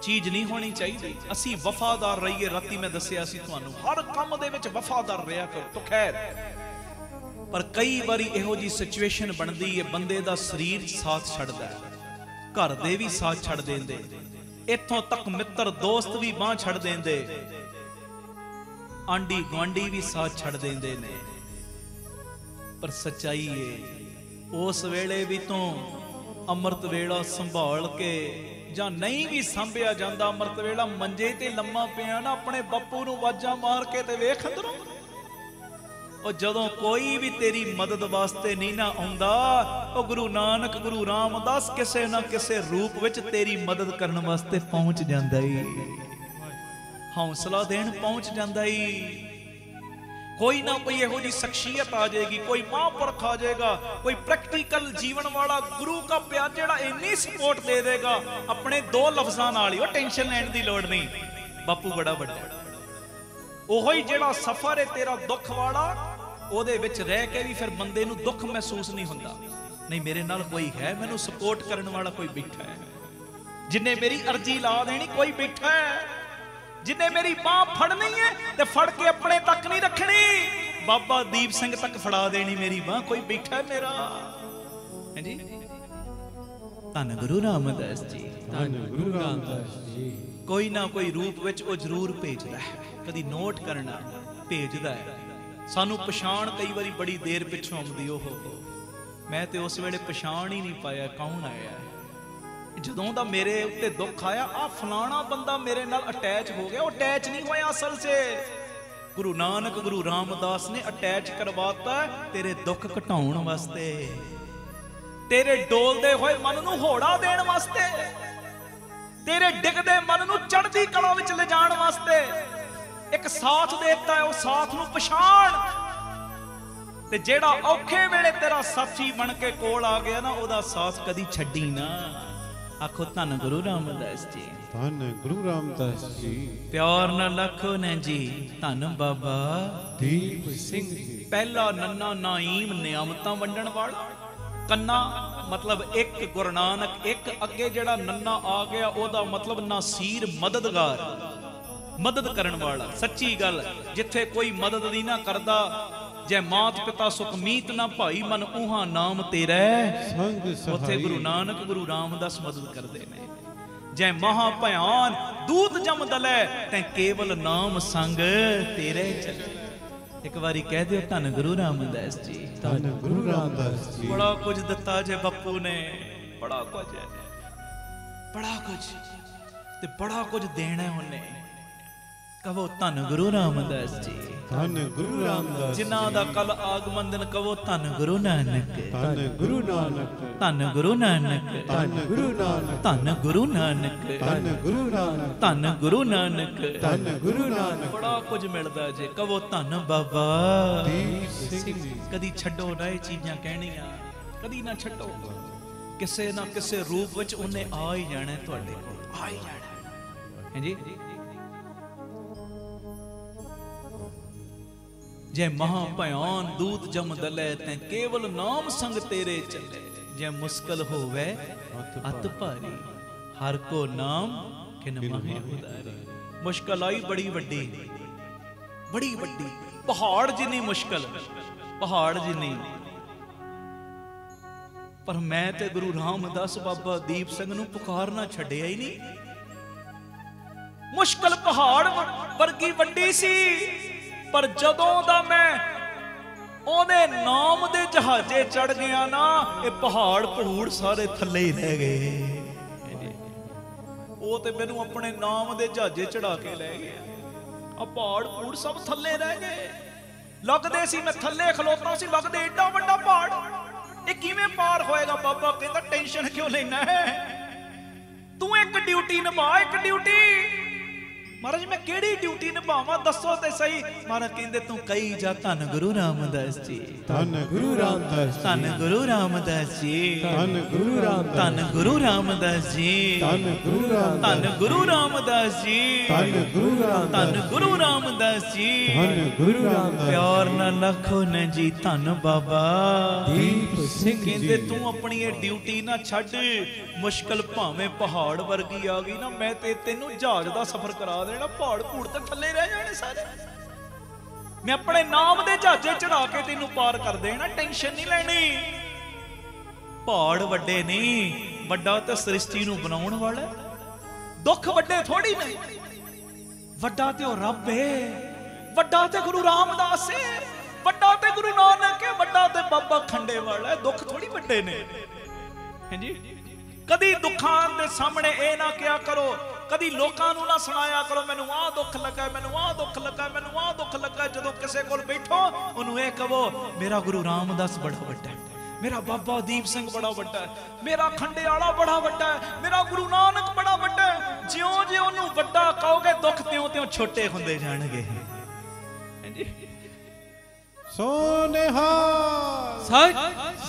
Speaker 2: ਚੀਜ਼ ਨਹੀਂ ਹੋਣੀ ਚਾਹੀਦੀ। ਅਸੀਂ ਵਫਾਦਾਰ ਰਹੀਏ। ਰਾਤੀ ਮੈਂ ਦੱਸਿਆ ਸੀ ਤੁਹਾਨੂੰ, ਹਰ ਕੰਮ ਦੇ ਵਿੱਚ ਵਫਾਦਾਰ ਰਿਹਾ ਕਰੋ। ਤਾਂ ਖੈਰ, ਪਰ ਕਈ ਵਾਰੀ ਇਹੋ ਜੀ ਸਿਚੁਏਸ਼ਨ ਬਣਦੀ ਹੈ, ਬੰਦੇ ਦਾ ਸਰੀਰ ਸਾਥ ਛੱਡਦਾ ਹੈ, ਘਰ ਦੇ ਵੀ ਸਾਥ ਛੱਡ ਦਿੰਦੇ, ਇੱਥੋਂ ਤੱਕ ਮਿੱਤਰ ਦੋਸਤ ਵੀ ਬਾਂਹ ਛੱਡ ਦਿੰਦੇ, ਆਂਢੀ ਗੁਆਂਢੀ ਵੀ ਸਾਥ ਛੱਡ ਦਿੰਦੇ ਨੇ। ਪਰ ਸੱਚਾਈ ਹੈ ਉਸ ਵੇਲੇ ਵੀ ਤੋਂ ਅੰਮ੍ਰਿਤ ਵੇਲਾ ਸੰਭਾਲ ਕੇ, ਜਾਂ ਨਹੀਂ ਵੀ ਸੰਭਿਆ ਜਾਂਦਾ ਅੰਮ੍ਰਿਤ ਵੇਲਾ, ਮੰਜੇ ਤੇ ਲੰਮਾ ਪਿਆ ਨਾ, ਆਪਣੇ ਬਾਪੂ ਨੂੰ ਆਵਾਜ਼ਾਂ ਮਾਰ ਕੇ ਤੇ ਵੇਖ ਅੰਦਰੋਂ। ਉਹ ਜਦੋਂ ਕੋਈ ਵੀ ਤੇਰੀ ਮਦਦ ਵਾਸਤੇ ਨਹੀਂ ਨਾ ਆਉਂਦਾ, ਉਹ ਗੁਰੂ ਨਾਨਕ, ਗੁਰੂ ਰਾਮਦਾਸ ਕਿਸੇ ਨਾ ਕਿਸੇ ਰੂਪ ਵਿੱਚ ਤੇਰੀ ਮਦਦ ਕਰਨ ਵਾਸਤੇ ਪਹੁੰਚ ਜਾਂਦਾ ਈ, ਹੌਸਲਾ ਦੇਣ ਪਹੁੰਚ ਜਾਂਦਾ ਈ। ਕੋਈ ਨਾ ਕੋਈ ਇਹੋ ਜਿਹੀ ਸ਼ਖਸੀਅਤ ਆ ਜਾਏਗੀ, ਕੋਈ ਮਹਾਂਪੁਰਖ ਆ ਜਾਏਗਾ, ਕੋਈ ਪ੍ਰੈਕਟੀਕਲ ਜੀਵਨ ਵਾਲਾ ਗੁਰੂ ਦਾ ਪਿਆਰ ਜਿਹੜਾ ਇੰਨੀ ਸਪੋਰਟ ਦੇ ਦੇਗਾ ਆਪਣੇ ਦੋ ਲਫ਼ਜ਼ਾਂ ਨਾਲ ਹੀ। ਉਹ ਟੈਨਸ਼ਨ ਲੈਣ ਦੀ ਲੋੜ ਨਹੀਂ, ਬਾਪੂ ਬੜਾ ਵੱਡਾ। ਉਹੀ ਜਿਹੜਾ ਸਫ਼ਰ ਹੈ ਤੇਰਾ ਦੁੱਖ ਵਾਲਾ, ਉਹਦੇ ਵਿੱਚ ਰਹਿ ਕੇ ਵੀ ਫਿਰ ਬੰਦੇ ਨੂੰ ਦੁੱਖ ਮਹਿਸੂਸ ਨਹੀਂ ਹੁੰਦਾ। ਨਹੀਂ, ਮੇਰੇ ਨਾਲ ਕੋਈ ਹੈ, ਮੈਨੂੰ ਸਪੋਰਟ ਕਰਨ ਵਾਲਾ ਕੋਈ ਬੈਠਾ ਹੈ, ਜਿੰਨੇ ਮੇਰੀ ਅਰਜ਼ੀ ਲਾ ਦੇਣੀ ਕੋਈ ਬੈਠਾ ਹੈ, ਜਿੰਨੇ ਮੇਰੀ ਬਾਹ ਫੜਨੀ ਹੈ ਤੇ ਫੜ ਕੇ ਆਪਣੇ ਤੱਕ ਨਹੀਂ ਰੱਖਣੀ, ਬਾਬਾ ਦੀਪ ਸਿੰਘ ਤੱਕ ਫੜਾ ਦੇਣੀ ਮੇਰੀ ਬਾਹ, ਕੋਈ ਬੈਠਾ ਹੈ ਮੇਰਾ। ਹਾਂਜੀ, ਧੰਨ ਗੁਰੂ ਰਾਮਦਾਸ ਜੀ,
Speaker 3: ਧੰਨ ਗੁਰੂ ਰਾਮਦਾਸ ਜੀ।
Speaker 2: ਕੋਈ ਨਾ ਕੋਈ ਰੂਪ ਵਿੱਚ ਉਹ ਜ਼ਰੂਰ ਭੇਜਦਾ ਹੈ, ਕਦੀ ਨੋਟ ਕਰਨਾ, ਭੇਜਦਾ ਹੈ। ਸਾਨੂੰ ਪਛਾਣ ਕਈ ਵਾਰੀ ਬੜੀ ਦੇਰ ਪਿੱਛੋਂ ਆਉਂਦੀ। ਉਹ ਮੈਂ ਤੇ ਉਸ ਵੇਲੇ ਪਛਾਣ ਹੀ ਨਹੀਂ ਪਾਇਆ ਕੌਣ ਆਇਆ। ਜਦੋਂ ਦਾ ਮੇਰੇ ਉੱਤੇ ਦੁੱਖ ਆਇਆ, ਆ ਫਲਾਣਾ ਬੰਦਾ ਮੇਰੇ ਨਾਲ ਅਟੈਚ ਹੋ ਗਿਆ, ਉਹ ਅਟੈਚ ਨਹੀਂ ਹੋਇਆ ਅਸਲ 'ਚ। ਗੁਰੂ ਨਾਨਕ, ਗੁਰੂ ਰਾਮਦਾਸ ਨੇ ਅਟੈਚ ਕਰਵਾਤਾ ਤੇਰੇ ਦੁੱਖ ਘਟਾਉਣ ਵਾਸਤੇ, ਤੇਰੇ ਡੋਲਦੇ ਹੋਏ ਮਨ ਨੂੰ ਹੌੜਾ ਦੇਣ ਵਾਸਤੇ, ਤੇਰੇ ਡਿੱਗਦੇ ਮਨ ਨੂੰ ਚੜ੍ਹਦੀ ਕਲਾ ਵਿੱਚ ਲਿਜਾਣ ਵਾਸਤੇ ਇੱਕ ਸਾਥ ਦੇਤਾ ਹੈ। ਉਹ ਸਾਥ ਨੂੰ ਪਛਾਣ, ਤੇ ਜਿਹੜਾ ਔਖੇ ਵੇਲੇ ਤੇਰਾ ਸਾਥੀ ਬਣ ਕੇ ਕੋਲ ਆ ਗਿਆ ਨਾ, ਉਹਦਾ ਸਾਥ ਕਦੀ ਛੱਡੀ ਨਾ। ਆਖੋ ਧੰਨ ਗੁਰੂ ਰਾਮਦਾਸ ਜੀ,
Speaker 3: ਧੰਨ ਗੁਰੂ ਰਾਮਦਾਸ ਜੀ।
Speaker 2: ਪਿਆਰ ਨਾਲ ਆਖੋ ਨਾ ਜੀ, ਧੰਨ ਬਾਬਾ
Speaker 3: ਦੀਪ ਸਿੰਘ ਜੀ।
Speaker 2: ਪਹਿਲਾ ਨੰਨਾ ਨਾਈਮ, ਨਿਆਮਤਾਂ ਵੰਡਣ ਵਾਲਾ। ਕੰਨਾ ਮਤਲਬ ਇੱਕ, ਗੁਰੂ ਨਾਨਕ ਇੱਕ। ਅੱਗੇ ਜਿਹੜਾ ਨੰਨਾ ਆ ਗਿਆ ਉਹਦਾ ਮਤਲਬ ਨਾਸੀਰ, ਮਦਦਗਾਰ, ਮਦਦ ਕਰਨ ਵਾਲਾ। ਸੱਚੀ ਗੱਲ, ਜਿੱਥੇ ਕੋਈ ਮਦਦ ਨਹੀਂ ਨਾ ਕਰਦਾ, ਜੈ ਮਾਤ ਪਿਤਾ ਸੁਖ ਮੀਤ ਨਾ ਭਾਈ, ਮਨ ਉਹਾਂ ਨਾਮ ਤੇਰਾ
Speaker 3: ਸੰਗ ਸਹਾਈ।
Speaker 2: ਉੱਥੇ ਗੁਰੂ ਨਾਨਕ, ਗੁਰੂ ਰਾਮਦਾਸ ਮਦਦ ਕਰਦੇ ਨੇ। ਜੈ ਮਹਾ ਭਿਆਨ ਦੂਤ ਜਮ ਦਲੇ, ਤੈਂ ਕੇਵਲ ਨਾਮ ਸੰਗ ਤੇਰੇ ਚੱਲੇ। ਇੱਕ ਵਾਰੀ ਕਹਿ ਦਿਓ, ਧੰਨ ਗੁਰੂ ਰਾਮਦਾਸ ਜੀ,
Speaker 3: ਧੰਨ ਗੁਰੂ ਰਾਮਦਾਸ ਜੀ।
Speaker 2: ਬੜਾ ਕੁਝ ਦਿੱਤਾ ਜੇ ਬਾਪੂ ਨੇ, ਬੜਾ ਕੁਝ ਹੈ, ਬੜਾ ਕੁਝ, ਤੇ ਬੜਾ ਕੁਝ ਦੇਣਾ ਉਹਨੇ। ਕਹੋ ਧੰਨ ਗੁਰੂ ਰਾਮਦਾਸ ਜੀ,
Speaker 3: ਧੰਨ ਗੁਰੂ ਰਾਮਦਾਸ।
Speaker 2: ਜਿਨ੍ਹਾਂ ਦਾ ਕੱਲ ਆਗਮਨ ਦਿਨ, ਕਹੋ ਧੰਨ ਗੁਰੂ ਨਾਨਕ,
Speaker 3: ਧੰਨ ਗੁਰੂ ਨਾਨਕ,
Speaker 2: ਧੰਨ ਗੁਰੂ ਨਾਨਕ,
Speaker 3: ਧੰਨ ਗੁਰੂ ਨਾਨਕ,
Speaker 2: ਧੰਨ ਗੁਰੂ ਨਾਨਕ,
Speaker 3: ਧੰਨ ਗੁਰੂ ਨਾਨਕ,
Speaker 2: ਧੰਨ ਗੁਰੂ ਨਾਨਕ।
Speaker 3: ਧੰਨ ਗੁਰੂ ਨਾਨਕ।
Speaker 2: ਬੜਾ ਕੁਝ ਮਿਲਦਾ ਜੇ। ਕਹੋ ਧੰਨ ਬਾਬਾ
Speaker 3: ਦੀਪ ਸਿੰਘ ਜੀ।
Speaker 2: ਕਦੀ ਛੱਡੋ ਨਾ ਇਹ ਚੀਜ਼ਾਂ ਕਹਿਣੀਆਂ, ਕਦੀ ਨਾ ਛੱਡੋ। ਕਿਸੇ ਨਾ ਕਿਸੇ ਰੂਪ ਵਿੱਚ ਉਹਨੇ ਆ ਹੀ ਜਾਣਾ ਤੁਹਾਡੇ ਕੋਲ, ਆ ਹੀ ਜਾਣਾ ਹੈ ਜੀ। ਜੇ ਮਹਾ ਭਿਆਨ ਦੂਤ ਜਮ ਦਲੇ ਤੈਂ ਕੇਵਲ ਨਾਮ ਸੰਗ ਤੇਰੇ ਚੱਲੇ। ਜੇ ਮੁਸ਼ਕਲ ਹੋਵੇ ਅਤ ਭਾਰੀ ਹਰ ਕੋ ਨਾਮ ਕਿਨ ਮਾਹੇ ਉਦਾਰੇ। ਮੁਸ਼ਕਲ ਆਈ ਬੜੀ ਵੱਡੀ, ਬੜੀ ਵੱਡੀ, ਪਹਾੜ ਜਿੰਨੀ ਮੁਸ਼ਕਲ, ਪਹਾੜ ਜਿੰਨੀ। ਪਰ ਮੈਂ ਤੇ ਗੁਰੂ ਰਾਮਦਾਸ ਬਾਬਾ ਦੀਪ ਸਿੰਘ ਨੂੰ ਪੁਕਾਰਨਾ ਛੱਡਿਆ ਹੀ ਨਹੀਂ। ਮੁਸ਼ਕਲ ਪਹਾੜ ਵਰਗੀ ਵੱਡੀ ਸੀ, ਪਰ ਜਦੋਂ ਦਾ ਮੈਂ ਉਹਦੇ ਨਾਮ ਦੇ ਜਹਾਜ਼ੇ ਚੜ ਗਿਆ ਨਾ, ਇਹ ਪਹਾੜ ਪਹੂੜ ਸਾਰੇ ਥੱਲੇ ਹੀ ਰਹਿ ਗਏ। ਉਹ ਤੇ ਮੈਨੂੰ ਆਪਣੇ ਨਾਮ ਦੇ ਜਹਾਜ਼ੇ ਚੜਾ ਕੇ ਲੈ ਗਿਆ, ਆ ਪਹਾੜ ਪਹੂੜ ਸਭ ਥੱਲੇ ਰਹਿ ਗਏ। ਲੱਗਦੇ ਸੀ ਮੈਂ ਥੱਲੇ ਖਲੋਤਾ ਸੀ, ਲੱਗਦੇ ਏਡਾ ਵੱਡਾ ਪਹਾੜ, ਇਹ ਕਿਵੇਂ ਪਾਰ ਹੋਏਗਾ? ਬਾਬਾ ਕਹਿੰਦਾ ਟੈਨਸ਼ਨ ਕਿਉਂ ਲੈਣਾ ਹੈ, ਤੂੰ ਇੱਕ ਡਿਊਟੀ ਨਿਭਾ, ਇੱਕ ਡਿਊਟੀ। ਮਹਾਰਾਜ ਮੈਂ ਕਿਹੜੀ ਡਿਊਟੀ ਨਿਭਾਵਾਂ ਦੱਸੋ ਤੇ ਸਹੀ। ਮਹਾਰਾਜ ਕਹਿੰਦੇ ਤੂੰ ਕਹੀ ਜਾ ਧੰਨ ਗੁਰੂ ਰਾਮਦਾਸ ਜੀ,
Speaker 3: ਧੰਨ ਗੁਰੂ ਰਾਮਦਾਸ ਜੀ,
Speaker 2: ਧੰਨ ਗੁਰੂ ਰਾਮਦਾਸ ਜੀ,
Speaker 3: ਧੰਨ ਗੁਰੂ ਰਾਮਦਾਸ,
Speaker 2: ਧੰਨ ਗੁਰੂ ਰਾਮਦਾਸ ਜੀ,
Speaker 3: ਧੰਨ ਗੁਰੂ ਰਾਮਦਾਸ,
Speaker 2: ਧੰਨ ਗੁਰੂ ਰਾਮਦਾਸ ਜੀ,
Speaker 3: ਧੰਨ ਗੁਰੂ ਰਾਮਦਾਸ,
Speaker 2: ਧੰਨ ਗੁਰੂ ਰਾਮਦਾਸ ਜੀ,
Speaker 3: ਧੰਨ ਗੁਰੂ ਰਾਮਦਾਸ।
Speaker 2: ਪਿਆਰ ਨਾਲ ਲੱਖੋ ਨੇ ਜੀ ਧੰਨ ਬਾਬਾ
Speaker 3: ਦੀਪ ਸਿੰਘ ਜੀ।
Speaker 2: ਕਹਿੰਦੇ ਤੂੰ ਆਪਣੀ ਇਹ ਡਿਊਟੀ ਨਾ ਛੱਡ, ਮੁਸ਼ਕਲ ਭਾਵੇਂ ਪਹਾੜ ਵਰਗੀ ਆ ਗਈ ਨਾ, ਮੈਂ ਤੇ ਤੈਨੂੰ ਜਹਾਜ਼ ਦਾ ਸਫ਼ਰ ਕਰਾ ਦੇਣਾ, ਪਹਾੜ ਭੂੜ ਤੇ ਥੱਲੇ ਰਹਿ ਜਾਣੇ ਸਾਰੇ। ਮੈਂ ਆਪਣੇ ਨਾਮ ਦੇ ਜਹਾਜ਼ੇ ਚੜਾ ਕੇ ਤੈਨੂੰ ਪਾਰ ਕਰ ਦੇਣਾ, ਟੈਨਸ਼ਨ ਨਹੀਂ ਲੈਣੀ। ਪਹਾੜ ਵੱਡੇ ਨਹੀਂ, ਵੱਡਾ ਤੇ ਸ੍ਰਿਸ਼ਟੀ ਨੂੰ ਬਣਾਉਣ ਵਾਲਾ। ਦੁੱਖ ਵੱਡੇ ਥੋੜੀ ਨਹੀਂ, ਵੱਡਾ ਤੇ ਉਹ ਰੱਬ ਏ, ਵੱਡਾ ਤੇ ਗੁਰੂ ਰਾਮਦਾਸ ਏ, ਵੱਡਾ ਤੇ ਗੁਰੂ ਨਾਨਕ ਏ, ਵੱਡਾ ਤੇ ਬਾਬਾ ਖੰਡੇ ਵਾਲਾ। ਦੁੱਖ ਥੋੜੀ ਵੱਡੇ ਨੇ, ਹਾਂਜੀ। ਕਦੀ ਦੁੱਖਾਂ ਦੇ ਸਾਹਮਣੇ ਇਹ ਨਾ ਕਿਹਾ ਕਰੋ, ਕਦੀ ਲੋਕਾਂ ਨੂੰ ਨਾ ਸੁਣਾਇਆ ਕਰੋ ਮੈਨੂੰ ਆਹ ਦੁੱਖ ਲੱਗਾ, ਮੈਨੂੰ ਆਹ ਦੁੱਖ ਲੱਗਾ, ਮੈਨੂੰ ਆਹ ਦੁੱਖ ਲੱਗਾ। ਜਦੋਂ ਕਿਸੇ ਕੋਲ ਬੈਠੋ ਉਹਨੂੰ ਇਹ ਕਹੋ ਮੇਰਾ ਗੁਰੂ ਰਾਮਦਾਸ ਬੜਾ ਵੱਡਾ ਹੈ, ਮੇਰਾ ਬਾਬਾ ਦੀਪ ਸਿੰਘ ਬੜਾ ਵੱਡਾ ਹੈ, ਮੇਰਾ ਖੰਡੇ ਵਾਲਾ ਬੜਾ ਵੱਡਾ ਹੈ, ਮੇਰਾ ਗੁਰੂ ਨਾਨਕ ਬੜਾ ਵੱਡਾ ਹੈ। ਜਿਉਂ-ਜਿਉਂ ਉਹਨੂੰ ਵੱਡਾ ਕਹੋਗੇ ਦੁੱਖ ਤਿਉਂ-ਤਿਉਂ ਛੋਟੇ ਹੁੰਦੇ ਜਾਣਗੇ। ਹਾਂਜੀ
Speaker 3: ਸੋਨੇਹਾ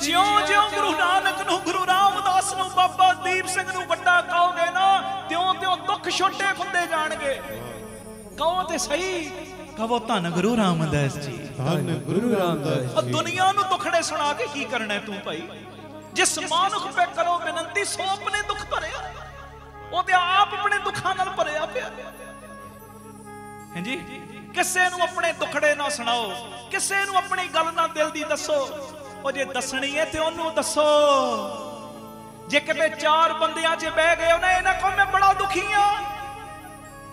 Speaker 2: ਜਿਉਂ-ਜਿਉਂ ਗੁਰੂ ਨਾਨਕ ਨੂੰ, ਗੁਰੂ ਰਾਮਦਾਸ ਨੂੰ, ਬਾਬਾ ਦੀਪ ਸਿੰਘ ਨੂੰ ਵੱਡਾ ਕਹੋਗੇ ਨਾ, ਤਿਉਂ-ਤਿਉਂ ਦੁੱਖ ਛੋਟੇ ਹੁੰਦੇ ਜਾਣਗੇ। ਕਹੋ ਤੇ ਸਹੀ, ਕਹੋ ਧੰਨ ਗੁਰੂ ਰਾਮਦਾਸ ਜੀ,
Speaker 3: ਧੰਨ ਗੁਰੂ ਰਾਮਦਾਸ ਜੀ।
Speaker 2: ਦੁਨੀਆ ਨੂੰ ਦੁੱਖੜੇ ਸੁਣਾ ਕੇ ਕੀ ਕਰਨਾ ਤੂੰ ਭਾਈ? ਜਿਸ ਮਾਨੁਖ ਪੇ ਕਰੋ ਬੇਨੰਤੀ ਸੋ ਆਪਣੇ ਦੁੱਖ ਭਰਿਆ, ਉਹ ਤੇ ਆਪ ਆਪਣੇ ਦੁੱਖਾਂ ਨਾਲ ਭਰਿਆ ਪਿਆ। ਹਾਂਜੀ ਕਿਸੇ ਨੂੰ ਆਪਣੇ ਦੁੱਖੜੇ ਨਾ ਸੁਣਾਓ, ਕਿਸੇ ਨੂੰ ਆਪਣੀ ਗੱਲ ਨਾ ਦਿਲ ਦੀ ਦੱਸੋ। ਉਹ ਜੇ ਦੱਸਣੀ ਹੈ ਤੇ ਉਹਨੂੰ ਦੱਸੋ। ਜੇ ਕਿਤੇ ਚਾਰ ਬੰਦਿਆਂ 'ਚ ਬਹਿ ਗਏ ਉਹਨੇ ਇਹਨਾਂ ਕਹੋ ਮੈਂ ਬੜਾ ਦੁਖੀ ਆ,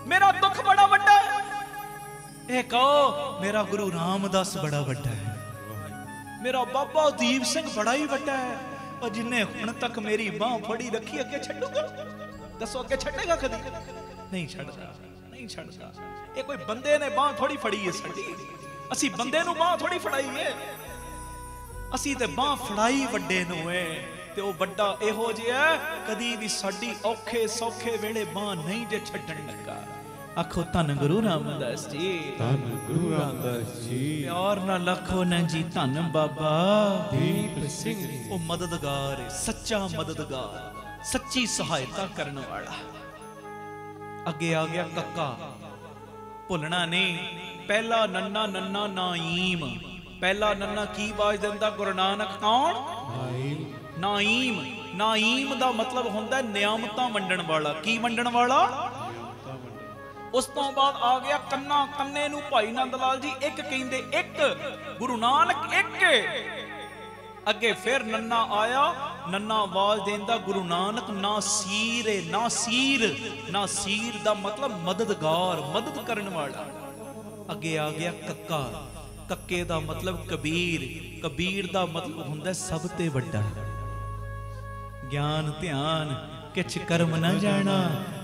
Speaker 2: ਮੇਰਾ ਦੁੱਖ ਬੜਾ ਵੱਡਾ ਹੈ, ਇਹ ਕਹੋ ਮੇਰਾ ਗੁਰੂ ਰਾਮਦਾਸ ਬੜਾ ਵੱਡਾ ਹੈ, ਮੇਰਾ ਬਾਬਾ ਦੀਪ ਸਿੰਘ ਬੜਾ ਹੀ ਵੱਡਾ ਹੈ। ਉਹ ਜਿੰਨੇ ਹੁਣ ਤੱਕ ਮੇਰੀ ਬਾਹ ਫੜੀ ਰੱਖੀ ਅੱਗੇ ਛੱਡੂਗਾ? ਦੱਸੋ ਅੱਗੇ ਛੱਡੇਗਾ ਕਦੀ? ਨਹੀਂ ਛੱਡਦਾ, ਨਹੀਂ ਛੱਡਦਾ। ਇਹ ਕੋਈ ਬੰਦੇ ਨੇ ਬਾਹ ਥੋੜੀ ਫੜੀ ਹੈ ਸਾਡੀ, ਅਸੀਂ ਬੰਦੇ ਨੂੰ ਬਾਹ ਥੋੜੀ ਫੜਾਈ ਹੈ, ਅਸੀਂ ਤੇ ਬਾਹ ਫੜਾਈ ਵੱਡੇ ਨੂੰ ਏ। ਤੇ ਉਹ ਵੱਡਾ ਇਹੋ ਜਿਹਾ ਕਦੀ ਵੀ ਸਾਡੀ ਔਖੇ ਸੌਖੇ ਵੇਲੇ ਬਾਹ ਨਹੀਂ ਜੇ ਛੱਡਣ ਲੱਗਾ। ਆਖੋ ਧੰਨ ਗੁਰੂ ਰਾਮਦਾਸ ਜੀ,
Speaker 3: ਧੰਨ ਗੁਰੂ ਰਾਮਦਾਸ ਜੀ।
Speaker 2: ਪਿਆਰ ਨਾਲ ਲੱਖੋ ਨਾ ਜੀ ਧੰਨ ਬਾਬਾ
Speaker 3: ਦੀਪ ਸਿੰਘ ਜੀ।
Speaker 2: ਉਹ ਮਦਦਗਾਰ, ਸੱਚਾ ਮਦਦਗਾਰ, ਸੱਚੀ ਸਹਾਇਤਾ ਕਰਨ ਵਾਲਾ। ਅੱਗੇ ਆ ਗਿਆ ਕੱਕਾ, ਭੁੱਲਣਾ ਨਹੀਂ। ਪਹਿਲਾ ਨੰਨਾ ਨੰਨਾ ਨਾਈਮ, ਪਹਿਲਾ ਨੰਨਾ ਕੀ ਆਵਾਜ਼ ਦਿੰਦਾ ਗੁਰੂ ਨਾਨਕ? ਕੌਣ? ਨਾਈਮ। ਨਾਈਮ ਦਾ ਮਤਲਬ ਹੁੰਦਾ ਨਿਆਮਤਾਂ ਵੰਡਣ ਵਾਲਾ। ਕੀ ਵੰਡਣ ਵਾਲਾ? ਉਸ ਤੋਂ ਬਾਅਦ ਆ ਗਿਆ ਕੰਨਾ। ਕੰਨੇ ਨੂੰ ਭਾਈ ਨੰਦ ਲਾਲ ਜੀ ਇੱਕ ਕਹਿੰਦੇ, ਇੱਕ ਗੁਰੂ ਨਾਨਕ ਇੱਕ। ਅੱਗੇ ਫਿਰ ਨੰਨਾ ਆਇਆ, ਨੰਨਾ ਆਵਾਜ਼ ਦੇਂਦਾ ਗੁਰੂ ਨਾਨਕ ਨਾਸੀਰ ਏ। ਨਾਸੀਰ, ਨਾਸੀਰ ਦਾ ਮਤਲਬ ਮਦਦਗਾਰ, ਮਦਦ ਕਰਨ ਵਾਲਾ। ਅੱਗੇ ਆ ਗਿਆ ਕੱਕਾ। ਕੱਕੇ ਦਾ ਮਤਲਬ ਕਬੀਰ। ਕਬੀਰ ਦਾ ਮਤਲਬ ਹੁੰਦਾ ਸਭ ਤੇ ਵੱਡਾ। ਗਿਆਨ ਧਿਆਨ ਕਿਛ ਕਰਮ ਨਾ ਜਾਣਾ,